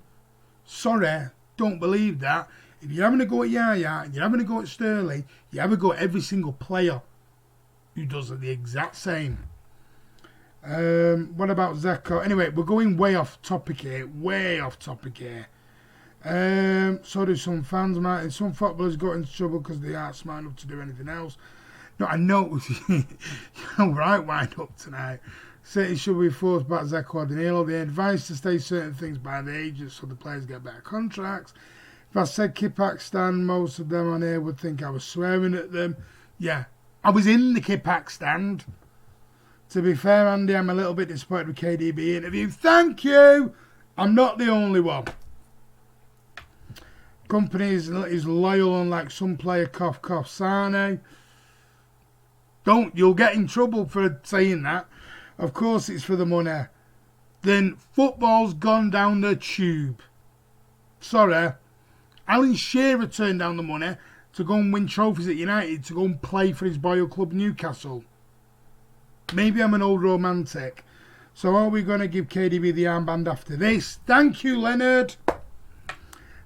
Sorry, don't believe that. If you're having a go at Yaya and you're having a go at Sterling, you have a go at every single player who does it the exact same. What about Zeko? Anyway, we're going way off topic here. So do some fans, Martin. Some footballers got into trouble because they aren't smart enough to do anything else. No, I know. You're right, wind up tonight. City should be forced back Zeko or Danilo. They advised to stay certain things by the agents so the players get better contracts. If I said Kipak stand, most of them on here would think I was swearing at them. Yeah, I was in the Kipak stand. To be fair, Andy, I'm a little bit disappointed with KDB interview. Thank you! I'm not the only one. Company is loyal, unlike some player, cough, cough, Sane. You'll get in trouble for saying that. Of course it's for the money. Then football's gone down the tube. Sorry. Alan Shearer turned down the money to go and win trophies at United, to go and play for his boyhood club Newcastle. Maybe I'm an old romantic. So are we going to give KDB the armband after this? Thank you, Leonard.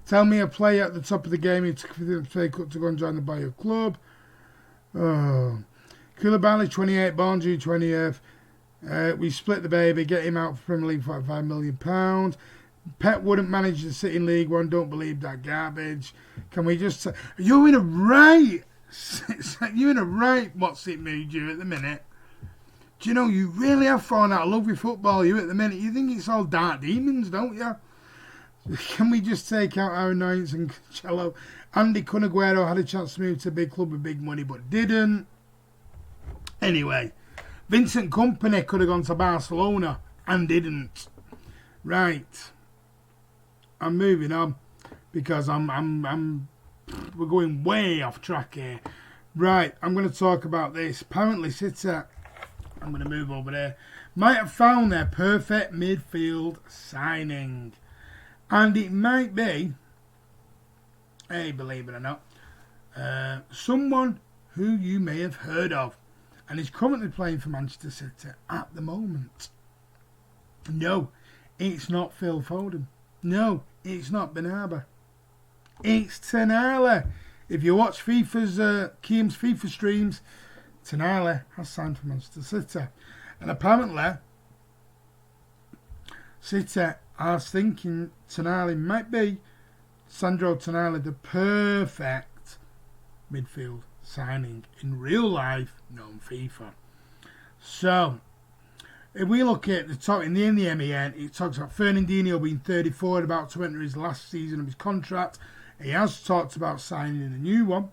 Tell me a player at the top of the game who took the play cut to go and join the boyhood club. Oh. Koulibaly, 28, born June 20th. We split the baby, get him out for Premier League for £5 million. Pep wouldn't manage the City in League One, don't believe that garbage. Can we just say, you're in a right what's it mood you at the minute. Do you know, you really have fallen out of love with football, you at the minute. You think it's all dark demons, don't you? Can we just take out our annoyance and cello? Andy Cunagüero had a chance to move to a big club with big money but didn't. Anyway, Vincent Kompany could have gone to Barcelona and didn't. Right. I'm moving on because we're going way off track here. Right, I'm going to talk about this. Apparently City, I'm going to move over there, might have found their perfect midfield signing. And it might be, hey, believe it or not, someone who you may have heard of and is currently playing for Manchester City at the moment. No, it's not Phil Foden. No, it's not Benaba. It's Tonali. If you watch Keem's FIFA streams, Tonali has signed for Manchester City. And apparently, City are thinking Tonali might be, Sandro Tonali, the perfect midfield signing in real life, not on FIFA. So, if we look at the top in the MEN, it talks about Fernandinho being 34 and about to enter his last season of his contract. He has talked about signing a new one.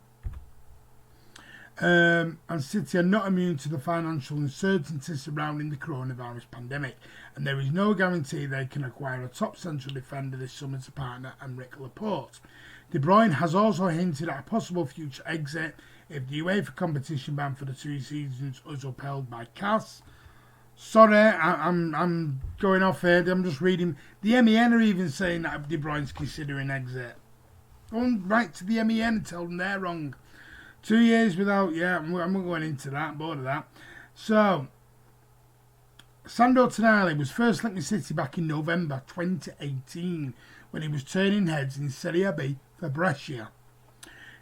And City are not immune to the financial uncertainty surrounding the coronavirus pandemic, and there is no guarantee they can acquire a top central defender this summer to partner Aymeric Laporte. De Bruyne has also hinted at a possible future exit if the UEFA competition ban for the 2 seasons is upheld by CAS. Sorry, I'm going off here. I'm just reading. The MEN are even saying that De Bruyne's considering exit. Go on right to the MEN and tell them they're wrong. 2 years without, I'm not going into that, I'm bored of that. So, Sandro Tonali was first linked with City back in November 2018 when he was turning heads in Serie B for Brescia.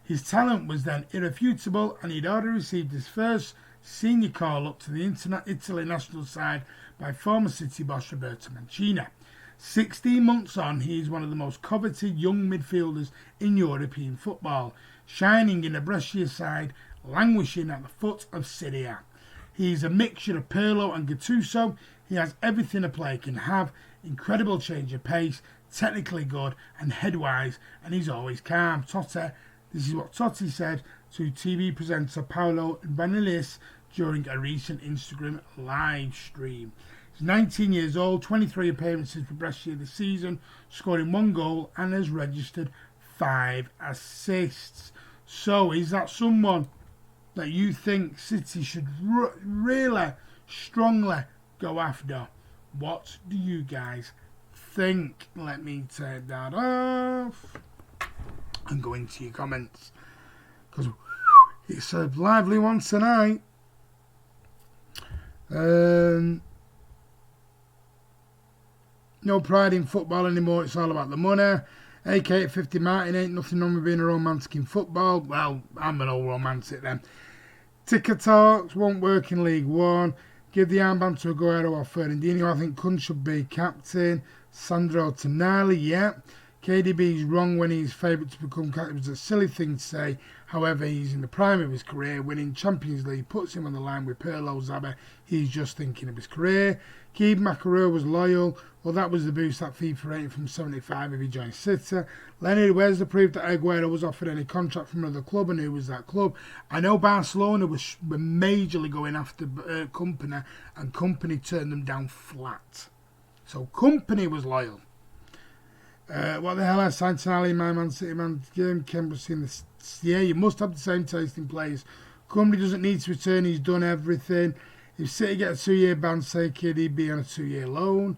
His talent was then irrefutable and he'd already received his first senior call-up to the Italy national side by former City boss Roberto Mancini. 16 months on, he is one of the most coveted young midfielders in European football, shining in the Brescia side, languishing at the foot of Serie A. He is a mixture of Pirlo and Gattuso. He has everything a player can have, incredible change of pace, technically good and headwise, and he's always calm. This is what Totti said to TV presenter Paolo Vanilis during a recent Instagram live stream. He's 19 years old, 23 appearances for Brescia this season, scoring 1 goal and has registered 5 assists. So is that someone that you think City should really strongly go after? What do you guys think? Let me take that off and go into your comments, because it's a lively one tonight. No pride in football anymore, it's all about the money. AK-50 Martin, ain't nothing wrong with being a romantic in football. Well, I'm an old romantic then. Ticker talks won't work in League One. Give the armband to Aguero or Fernandinho. I think Kun should be captain. Sandro Tonali, yeah. KDB's wrong when he's favourite to become captain. It was a silly thing to say. However, he's in the prime of his career. Winning Champions League puts him on the line with Pirlo, Zaha. He's just thinking of his career. Keeb Macarur was loyal. Well, that was the boost that FIFA rated from 75 if he joined City. Leonard, where's the proof that Aguero was offered any contract from another club, and who was that club? I know Barcelona were majorly going after Company, and Company turned them down flat. So Company was loyal. What the hell, I signed Tonali, my Man City man, Kemba seen this. Yeah, you must have the same taste in players. Company doesn't need to return, he's done everything. If City get a 2-year ban, say he'd be on a 2-year loan.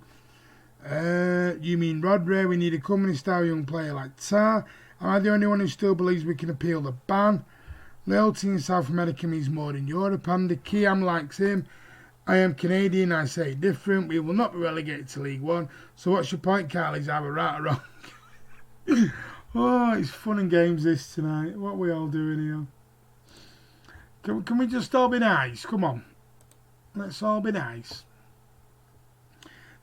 You mean Rodri? We need a company-style young player like Tar. Am I the only one who still believes we can appeal the ban? Loyalty in South America means more than Europe. Andy Kiam likes him. I am Canadian, I say it different. We will not be relegated to League One. So what's your point, Carl? Is either right or wrong? Oh, it's fun and games this tonight. What are we all doing here? Can we just all be nice? Come on. Let's all be nice.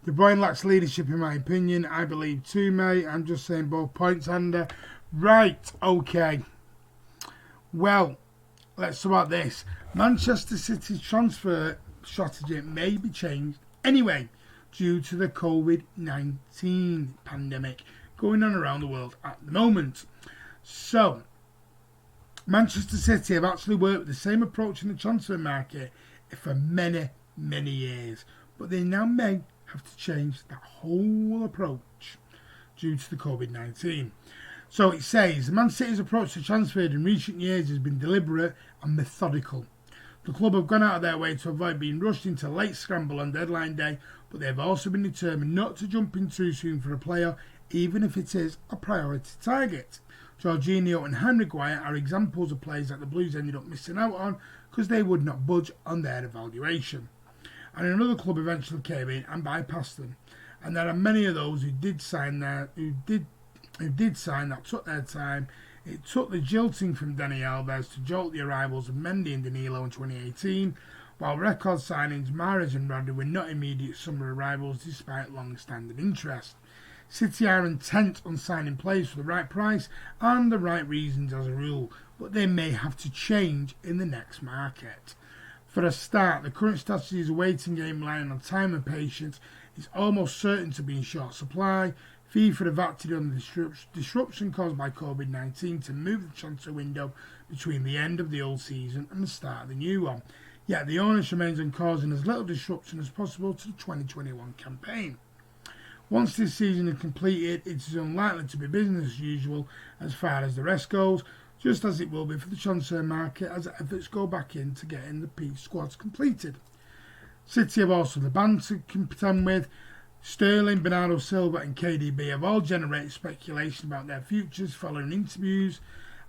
De Bruyne lacks leadership in my opinion. I believe too, mate. I'm just saying both points, Andy. Right, okay. Well, let's talk about this. Manchester City's transfer strategy may be changed anyway due to the COVID-19 pandemic going on around the world at the moment. So, Manchester City have actually worked with the same approach in the transfer market for many, many years, but they now may have to change that whole approach due to the COVID-19. So it says, Man City's approach to transfer in recent years has been deliberate and methodical. The club have gone out of their way to avoid being rushed into a late scramble on deadline day, but they have also been determined not to jump in too soon for a player, even if it is a priority target. Jorginho and Henry Maguire are examples of players that the Blues ended up missing out on because they would not budge on their evaluation. And another club eventually came in and bypassed them. And there are many of those who did sign that took their time. It took the jilting from Dani Alves to jolt the arrivals of Mendy and Danilo in 2018, while record signings Mahrez and Rodri were not immediate summer arrivals despite long-standing interest. City are intent on signing players for the right price and the right reasons as a rule, but they may have to change in the next market. For a start, the current strategy is a waiting game relying on time and patience. It's almost certain to be in short supply. FIFA have acted on the disruption caused by COVID-19 to move the transfer window between the end of the old season and the start of the new one. Yet the onus remains on causing as little disruption as possible to the 2021 campaign. Once this season is completed, it is unlikely to be business as usual as far as the rest goes, just as it will be for the transfer market as efforts go back into getting the peak squads completed. City have also the band to contend with. Sterling, Bernardo Silva and KDB have all generated speculation about their futures following interviews,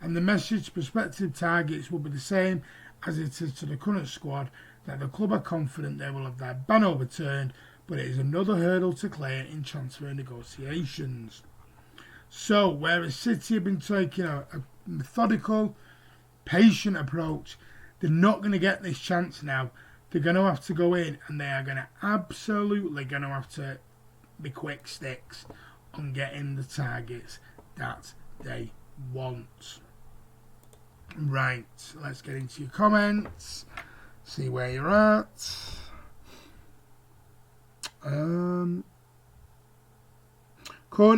and the message to prospective targets will be the same as it is to the current squad, that the club are confident they will have their ban overturned, but it is another hurdle to clear in transfer negotiations. So, whereas City have been taking a methodical, patient approach, they're not going to get this chance now. They're going to have to go in and they are absolutely going to have to be quick sticks on getting the targets that they want. Right, let's get into your comments, see where you're at. Cohen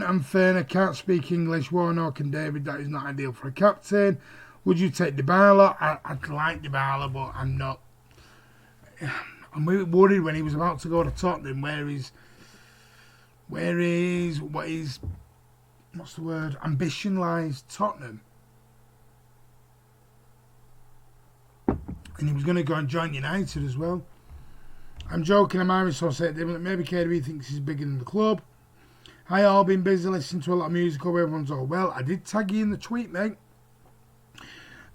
and Ferner can't speak English. Warnock and David, that is not ideal for a captain. Would you take Dybala? I'd like Dybala, but I'm not. I'm really worried when he was about to go to Tottenham, what's the word? Ambition lies. Tottenham. And he was going to go and join United as well. I'm joking, I'm Irish, so I said maybe KDB thinks he's bigger than the club. Hi all, been busy listening to a lot of music, hope everyone's all well. I did tag you in the tweet, mate.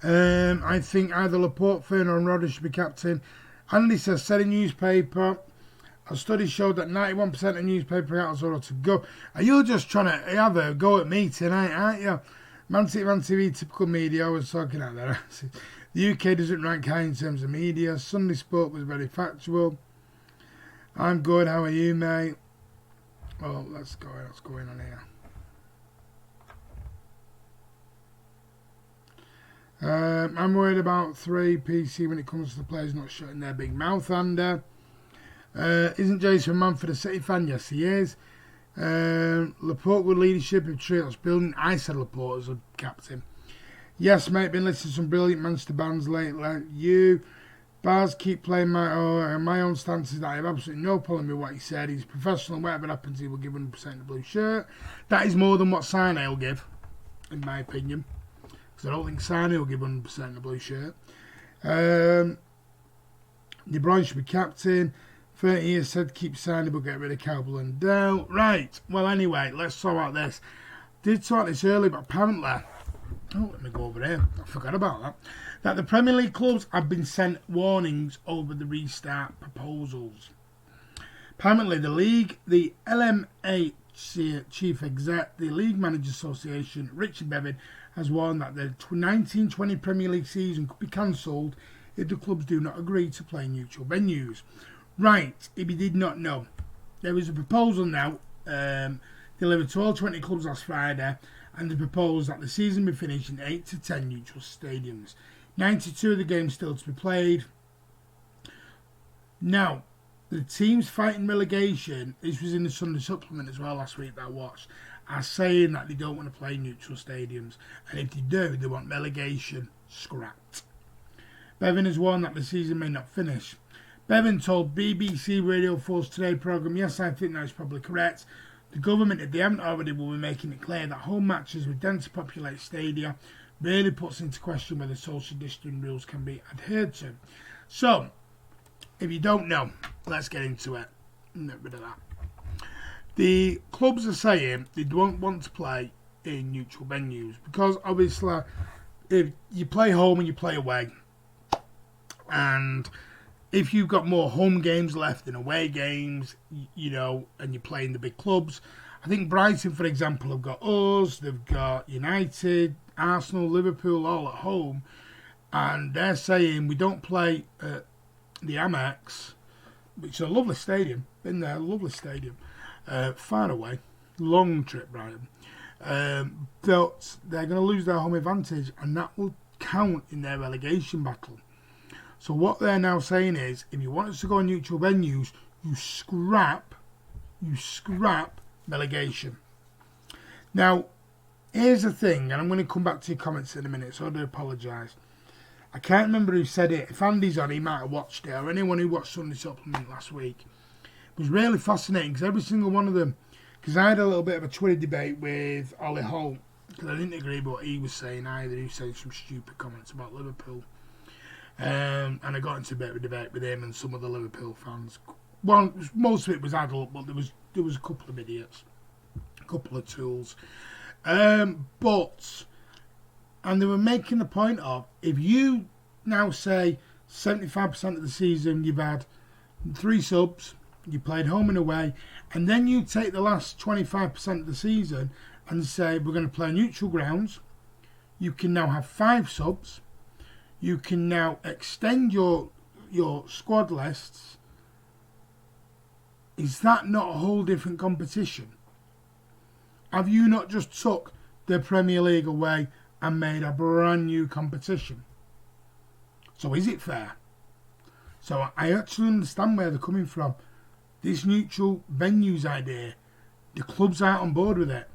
I think either Laporte, Fernand and Rodgers should be captain. Andy said in newspaper, a study showed that 91% of newspaper outlets ought to go. Are you just trying to have a go at me tonight, aren't you? Man TV, typical media, I was talking out there. The UK doesn't rank high in terms of media. Sunday Sport was very factual. I'm good, how are you, mate? Well, let's go what's going on here. I'm worried about 3 PC when it comes to the players not shutting their big mouth under. Isn't Jason Manford a City fan? Yes, he is. Laporte with leadership of Trios building. I said Laporte as a captain. Yes, mate, been listening to some brilliant Manchester bands lately. You, Bars, keep playing my own stance is that I have absolutely no problem with what he said. He's professional, and whatever happens, he will give 100% the blue shirt. That is more than what Sane will give, in my opinion. Because I don't think Sane will give 100% the blue shirt. De Bruyne should be captain. 30 years said keep Sane but get rid of Cowbell and Dell. Right, well anyway, let's sort out this. Did sort this early, but apparently... Oh, let me go over here. I forgot about that. That the Premier League clubs have been sent warnings over the restart proposals. Apparently, the LMA chief exec, the League Managers Association, Richard Bevan, has warned that the 1920 Premier League season could be cancelled if the clubs do not agree to play neutral venues. Right, if you did not know, there is a proposal now delivered to all 20 clubs last Friday, and they proposed that the season be finished in 8 to 10 neutral stadiums. 92 of the games still to be played. Now, the teams fighting relegation, this was in the Sunday supplement as well last week that I watched, are saying that they don't want to play neutral stadiums, and if they do, they want relegation scrapped. Bevan has warned that the season may not finish. Bevan told BBC Radio 4's Today programme, yes, I think that is probably correct. The government, if they haven't already, will be making it clear that home matches with densely populated stadia really puts into question whether social distancing rules can be adhered to. So, if you don't know, let's get into it. Get rid of that. The clubs are saying they don't want to play in neutral venues because obviously if you play home and you play away, and if you've got more home games left than away games, you know, and you're playing the big clubs, I think Brighton, for example, have got us, they've got United, Arsenal, Liverpool all at home, and they're saying we don't play at the Amex, which is a lovely stadium, been there, lovely stadium, far away, long trip, Brighton, but they're going to lose their home advantage, and that will count in their relegation battle. So what they're now saying is, if you want us to go on neutral venues, you scrap relegation. Now, here's the thing, and I'm going to come back to your comments in a minute, so I do apologise. I can't remember who said it. If Andy's on, he might have watched it, or anyone who watched Sunday Supplement last week. It was really fascinating, because every single one of them, because I had a little bit of a Twitter debate with Ollie Holt, because I didn't agree with what he was saying either. He was saying some stupid comments about Liverpool. And I got into a bit of a debate with him and some of the Liverpool fans. Well, most of it was adult, but there was a couple of idiots, a couple of tools. And they were making the point of, if you now say 75% of the season you've had 3 subs, you played home and away, and then you take the last 25% of the season and say we're going to play neutral grounds, you can now have 5 subs. You can now extend your squad lists. Is that not a whole different competition? Have you not just took the Premier League away and made a brand new competition? So is it fair? So I actually understand where they're coming from. This neutral venues idea, the clubs aren't on board with it.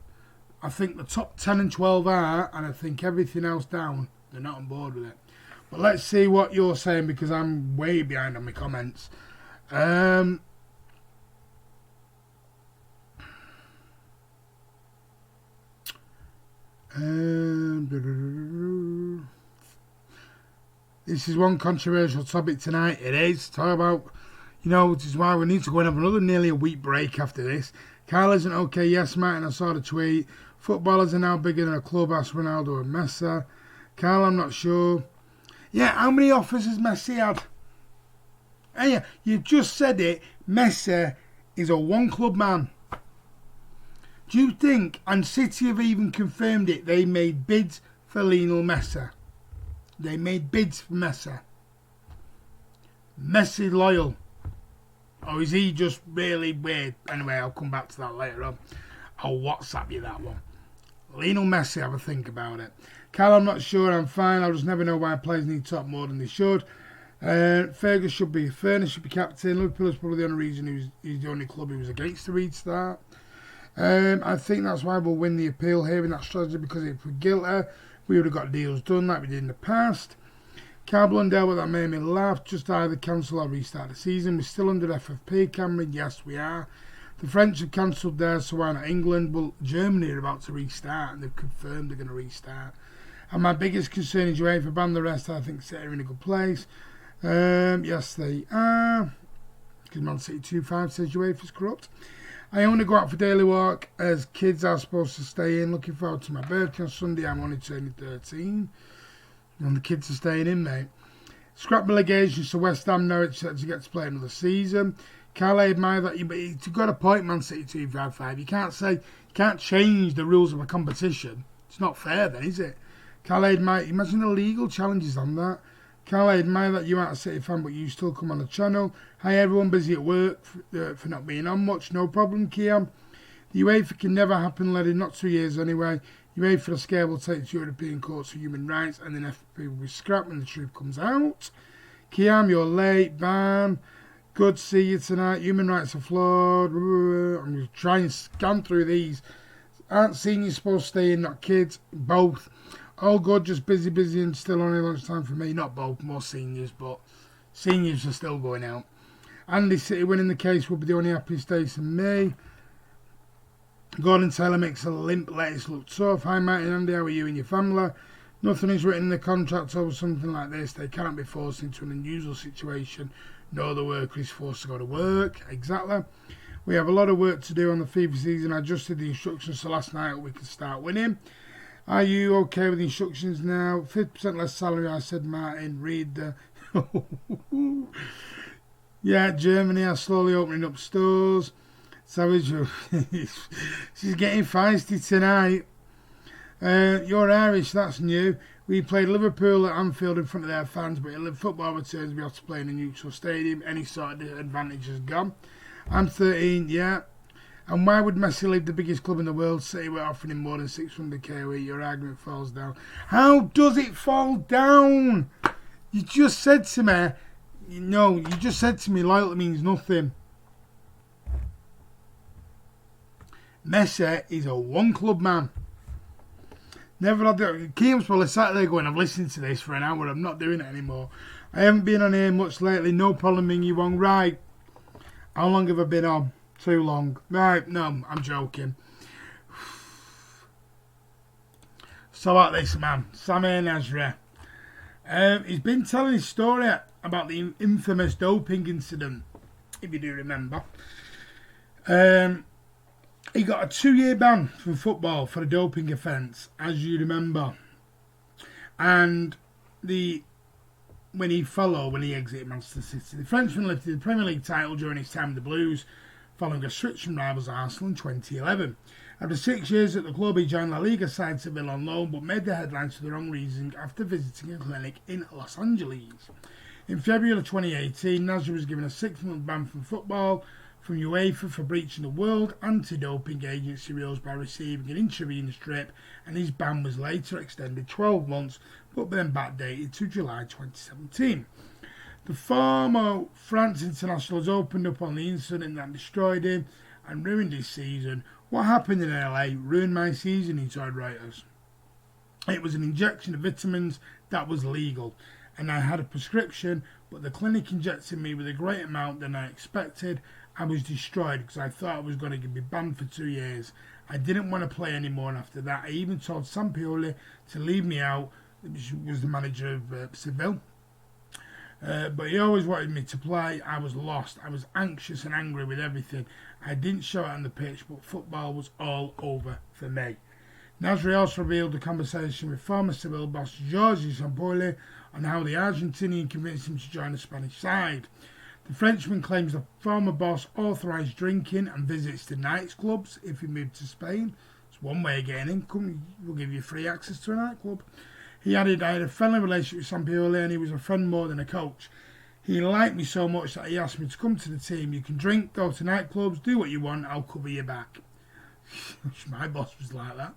I think the top 10 and 12 are, and I think everything else down, they're not on board with it. But let's see what you're saying, because I'm way behind on my comments. Um, this is one controversial topic tonight. It is. Talk about, which is why we need to go and have another nearly a week break after this. Carl isn't okay. Yes, Martin, I saw the tweet. Footballers are now bigger than a club, asked Ronaldo and Messi. Carl, I'm not sure. Yeah, how many offers has Messi had? And yeah, you've just said it. Messi is a one-club man. Do you think, and City have even confirmed it, they made bids for Lionel Messi? They made bids for Messi. Messi loyal. Or is he just really weird? Anyway, I'll come back to that later on. I'll WhatsApp you that one. Lionel Messi, have a think about it. Carl, I'm not sure. I'm fine. I'll just never know why players need to talk more than they should. Fergus should be captain. Liverpool is probably the only reason he's the only club who was against the restart. I think that's why we'll win the appeal here in that strategy, because if we're guilty, we would have got deals done like we did in the past. Carl Blundell, well, that made me laugh. Just either cancel or restart the season. We're still under FFP, Cameron. Yes, we are. The French have cancelled theirs, so why not England? Well, Germany are about to restart, and they've confirmed they're going to restart. And my biggest concern is UEFA ban the rest. I think City are in a good place. Yes, they are. Because Man City 2-5 says UEFA's corrupt. I only go out for daily walk as kids are supposed to stay in. Looking forward to my birthday on Sunday. I'm only turning 13. And the kids are staying in, mate. Scrap relegation, so West Ham Norwich set to get to play another season. Carl, I admire that you've got a point, Man City 2-5-5. You can't change the rules of a competition. It's not fair then, is it? Carl, I admire, imagine the legal challenges on that. Carl, I admire that you aren't a City fan, but you still come on the channel. Hi everyone, busy at work for not being on much. No problem, Kiam. The UEFA can never happen, led in not 2 years anyway. UEFA the scale will take to European courts for human rights, and then FFP will be scrapped when the truth comes out. Kiam, you're late. Bam. Good to see you tonight. Human rights are flawed. I'm going to try and scan through these. Aren't seniors supposed to stay in, not kids? Both. All good, just busy and still only lunchtime for me. Not both, more seniors, but seniors are still going out. Andy City winning the case will be the only happiest day for me. Gordon Taylor makes a limp lettuce look tough. Hi Martin and Andy, how are you and your family? Nothing is written in the contract over something like this. They cannot be forced into an unusual situation. No other worker is forced to go to work. Exactly. We have a lot of work to do on the FIFA season. I adjusted the instructions so last night we could start winning. Are you okay with the instructions now? 50% less salary, I said, Martin. Read the... Yeah, Germany are slowly opening up stores. Savage, she's getting feisty tonight. You're Irish, that's new. We played Liverpool at Anfield in front of their fans, but if football returns, we have to play in a neutral stadium. Any sort of advantage is gone. I'm 13, yeah. And why would Messi leave the biggest club in the world? City were offering him more than 600k a week. Your argument falls down. How does it fall down? You just said to me, you just said to me loyalty means nothing. Messi is a one-club man. Never had that. Keam's probably sat there going, I've listened to this for an hour, I'm not doing it anymore. I haven't been on here much lately, no problem being you wrong. Right. How long have I been on? Too long. Right, no, I'm joking. So about this man, Sane Nasri. He's been telling his story about the infamous doping incident, if you do remember. He got a 2-year ban from football for a doping offence, as you remember. And when he exited Manchester City, the Frenchman lifted the Premier League title during his time with the Blues, following a switch from rivals Arsenal in 2011. After 6 years at the club, he joined La Liga side Seville on loan, but made the headlines for the wrong reason after visiting a clinic in Los Angeles. In February of 2018, Nasri was given a 6-month ban from football from UEFA for breaching the World Anti-Doping Agency rules by receiving an intravenous drip, and his ban was later extended 12 months, but then backdated to July 2017. The former France international has opened up on the incident that destroyed him and ruined his season. What happened in LA ruined my season, he told writers. It was an injection of vitamins that was legal, and I had a prescription, but the clinic injected me with a greater amount than I expected. I was destroyed because I thought I was going to be banned for 2 years. I didn't want to play anymore, and after that I even told Sampioli to leave me out, which was the manager of Seville. But he always wanted me to play. I was lost. I was anxious and angry with everything. I didn't show it on the pitch, but football was all over for me. Nasri also revealed a conversation with former Seville boss Jorge Sampaoli on how the Argentinian convinced him to join the Spanish side. The Frenchman claims the former boss authorised drinking and visits to nightclubs if he moved to Spain. It's one way of getting in. Come, we'll give you free access to a nightclub. He added, I had a friendly relationship with Sampaoli and he was a friend more than a coach. He liked me so much that he asked me to come to the team. You can drink, go to nightclubs, do what you want, I'll cover your back. My boss was like that.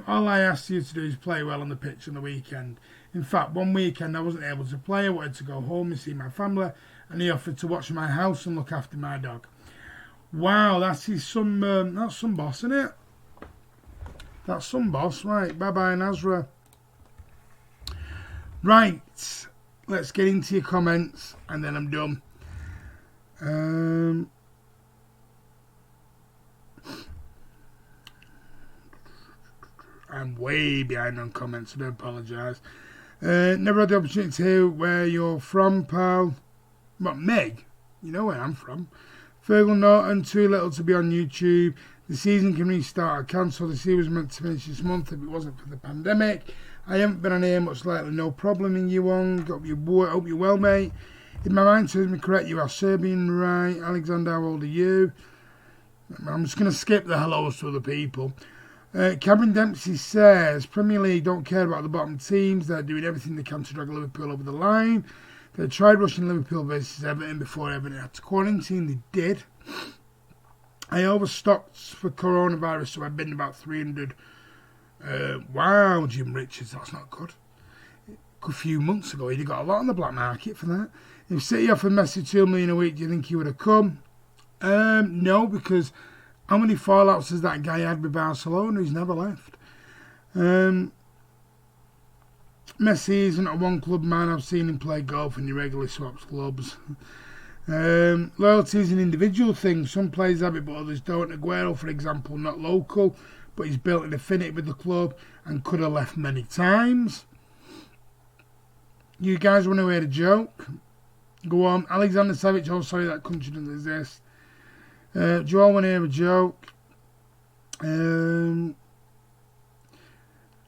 All I asked you to do is play well on the pitch on the weekend. In fact, one weekend I wasn't able to play. I wanted to go home and see my family, and he offered to watch my house and look after my dog. Wow, that's some boss, isn't it? That's some boss. Right, bye-bye, Nasra. Right, let's get into your comments, and then I'm done. I'm way behind on comments, so I do apologise. Never had the opportunity to hear where you're from, pal. What, Meg? You know where I'm from. Fergal Norton, too little to be on YouTube. The season can restart or cancel. The series was meant to finish this month if it wasn't for the pandemic. I haven't been on here much lately, no problem in you on. Hope you're well, mate. If my mind serves me correct, you are Serbian, right? Alexander, how old are you? I'm just going to skip the hellos to other people. Cameron Dempsey says, Premier League don't care about the bottom teams. They're doing everything they can to drag Liverpool over the line. They tried rushing Liverpool versus Everton before Everton had to quarantine. They did. I overstocked for coronavirus, so I've been about 300. Wow, Jim Richards, that's not good. A few months ago, he'd got a lot on the black market for that. If City offered Messi $2 million a week, do you think he would have come? No, because how many fallouts has that guy had with Barcelona? He's never left. Messi isn't a one-club man. I've seen him play golf and he regularly swaps clubs. Loyalty is an individual thing. Some players have it, but others don't. Aguero, for example, not local, but he's built an affinity with the club and could have left many times. You guys want to hear a joke? Go on. Alexander Savage, oh sorry, that country doesn't exist. Do you all want to hear a joke? And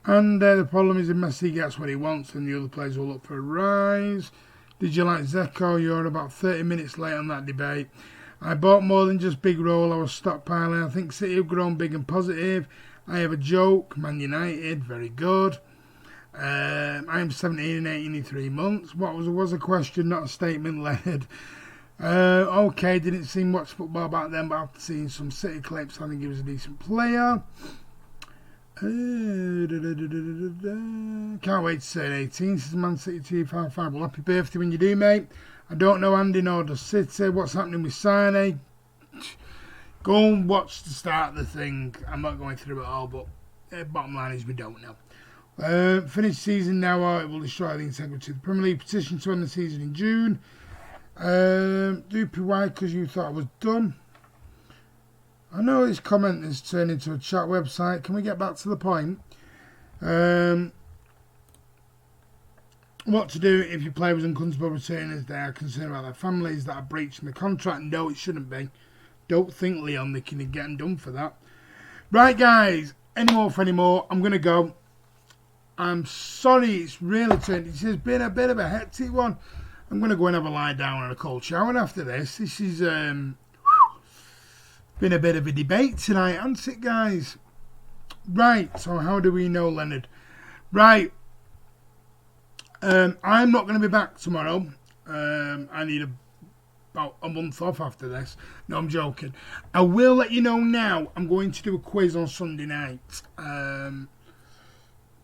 the problem is if Messi gets what he wants, then the other players will look for a rise. Did you like Zeko? You're about 30 minutes late on that debate. I bought more than just big roll. I was stockpiling. I think City have grown big and positive. I have a joke. Man United, very good. I am 17 and 18 in 3 months. What was a question, not a statement, Leonard. Okay, didn't see much football back then, but after seeing some City clips, I think he was a decent player. Can't wait to say 18, says Man City 255. Well, happy birthday when you do, mate. I don't know Andy nor does City. What's happening with Sane? Go and watch the start of the thing. I'm not going through it all, but bottom line is we don't know. Finish season now, or it will destroy the integrity of the Premier League. Petition to end the season in June. Why? Because you thought I was done. I know this comment has turned into a chat website. Can we get back to the point? What to do if your player was uncomfortable returning as they are concerned about their families that are breaching the contract? No, it shouldn't be. Don't think, Leon, they can get them done for that. Right, guys. Any more for any more? I'm going to go. I'm sorry, it's really turned. It's been a bit of a hectic one. I'm going to go and have a lie down and a cold shower after this. This is been a bit of a debate tonight, hasn't it, guys? Right, so how do we know Leonard? Right, I'm not going to be back tomorrow. I need about a month off after this. No, I'm joking. I will let you know now. I'm going to do a quiz on Sunday night.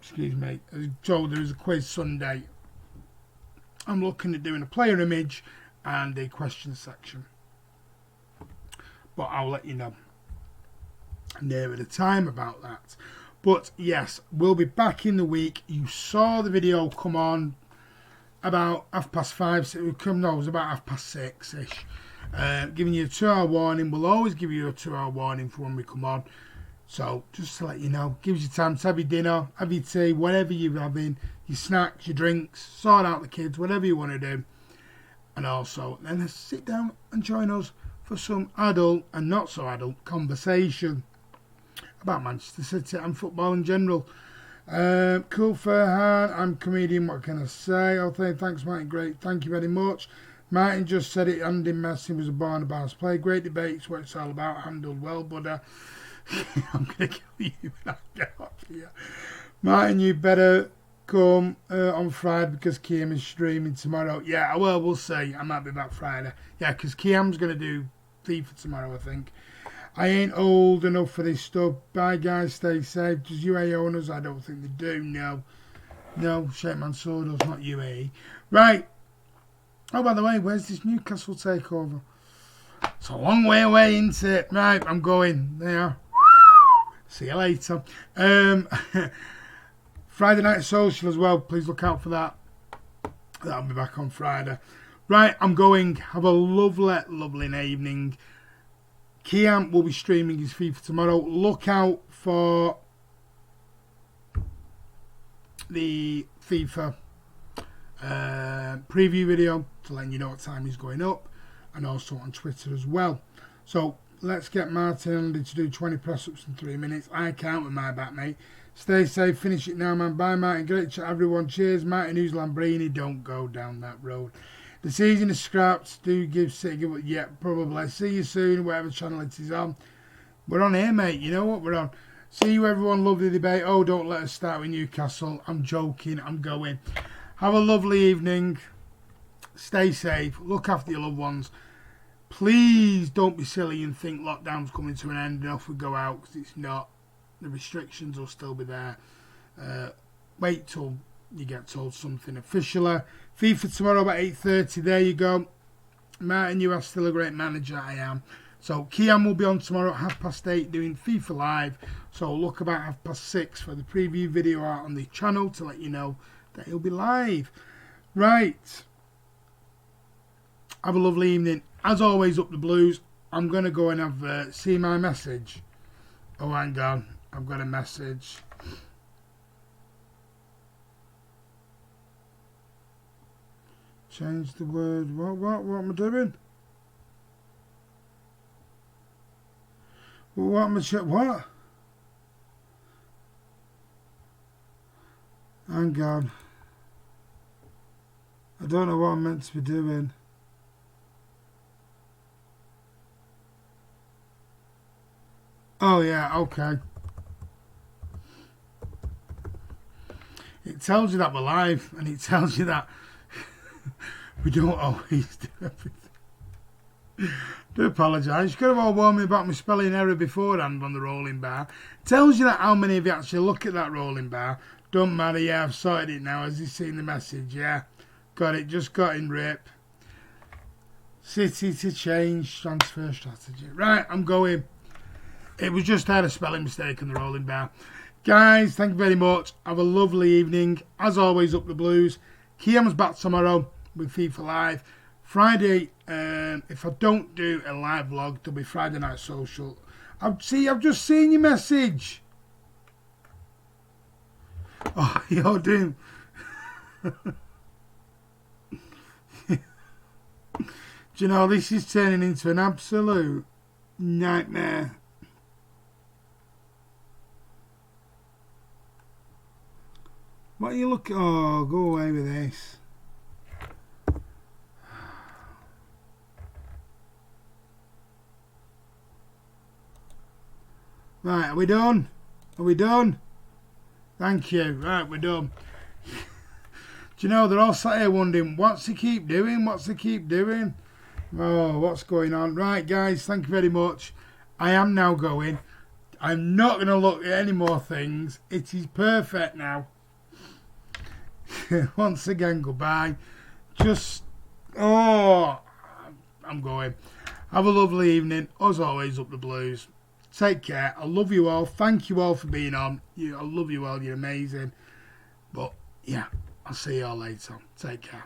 Excuse me. So there's a quiz Sunday. I'm looking at doing a player image and a question section. But I'll let you know nearer the time about that. But yes, we'll be back in the week. You saw the video come on about 5:30. So we come, no, it was about 6:30ish. Giving you a 2-hour warning. We'll always give you a 2-hour warning for when we come on. So just to let you know, gives you time to have your dinner, have your tea, whatever you're having, your snacks, your drinks, sort out the kids, whatever you want to do. And also, then sit down and join us for some adult and not so adult conversation about Manchester City and football in general. Cool Farhan, I'm comedian, what can I say? Oh, thanks Martin, great, thank you very much. Martin just said it, Andy Messi was a Barnabas play. Great debates, what it's all about, handled well, but I'm going to kill you when I get off here. Martin, you better come on Friday because Kiam is streaming tomorrow. Yeah, well, we'll see. I might be back Friday. Yeah, because Kiam's going to do FIFA tomorrow, I think. I ain't old enough for this stuff. Bye, guys. Stay safe. Does UAE own us? I don't think they do. No, Sheikh Mansour does, not UAE. Right. Oh, by the way, where's this Newcastle takeover? It's a long way away, isn't it? Right, I'm going. There. See you later. Friday night social as well. Please look out for that. That'll be back on Friday. Right, I'm going. Have a lovely evening. Kiam will be streaming his FIFA tomorrow. Look out for the FIFA preview video to let you know what time he's going up, and also on Twitter as well. So let's get Martin and Andy to do 20 press-ups in 3 minutes. I can't with my back, mate. Stay safe, finish it now, man. Bye, Martin. Great chat, everyone. Cheers, Martin. Who's Lambrini? Don't go down that road. The season is scrapped. Do give City, yeah, probably. See you soon, whatever channel it is on. We're on here, mate. You know what we're on. See you, everyone. Love the debate. Oh, don't let us start with Newcastle. I'm joking. I'm going. Have a lovely evening. Stay safe. Look after your loved ones. Please don't be silly and think lockdown's coming to an end and off we go out, because it's not. The restrictions will still be there. Wait till you get told something officially. FIFA tomorrow about 8:30. There you go. Martin, you are still a great manager. I am. So Kiam will be on tomorrow at 8:30 doing FIFA Live. So look about 6:30 for the preview video out on the channel to let you know that he'll be live. Right. Have a lovely evening. As always, up the Blues. I'm going to go and have see my message. Oh, hang on. I've got a message. Change the word. What am I doing? What am I what? Hang on. I don't know what I'm meant to be doing. Oh yeah, okay. It tells you that we're live, and it tells you that we don't always do everything. Do apologise. You could have all warned me about my spelling error beforehand on the rolling bar. It tells you that how many of you actually look at that rolling bar. Don't matter, yeah, I've sorted it now. Has he seen the message? Yeah. Got it, just got in rip. City to change transfer strategy. Right, I'm going. It was just had a spelling mistake on the rolling bar. Guys, thank you very much. Have a lovely evening. As always, up the Blues. Kiam's back tomorrow with FIFA Live. Friday, if I don't do a live vlog, there'll be Friday night social. I've just seen your message. Oh, you're doing. Do you know, this is turning into an absolute nightmare. What are you looking? Oh, go away with this. Right, are we done? Are we done? Thank you. Right, we're done. Do you know, they're all sat here wondering, what's he keep doing? What's he keep doing? Oh, what's going on? Right, guys, thank you very much. I am now going. I'm not going to look at any more things. It is perfect now. Once again, goodbye. Just, oh, I'm going. Have a lovely evening. As always, up the Blues. Take care. I love you all. Thank you all for being on. I love you all. You're amazing. But, yeah, I'll see you all later. Take care.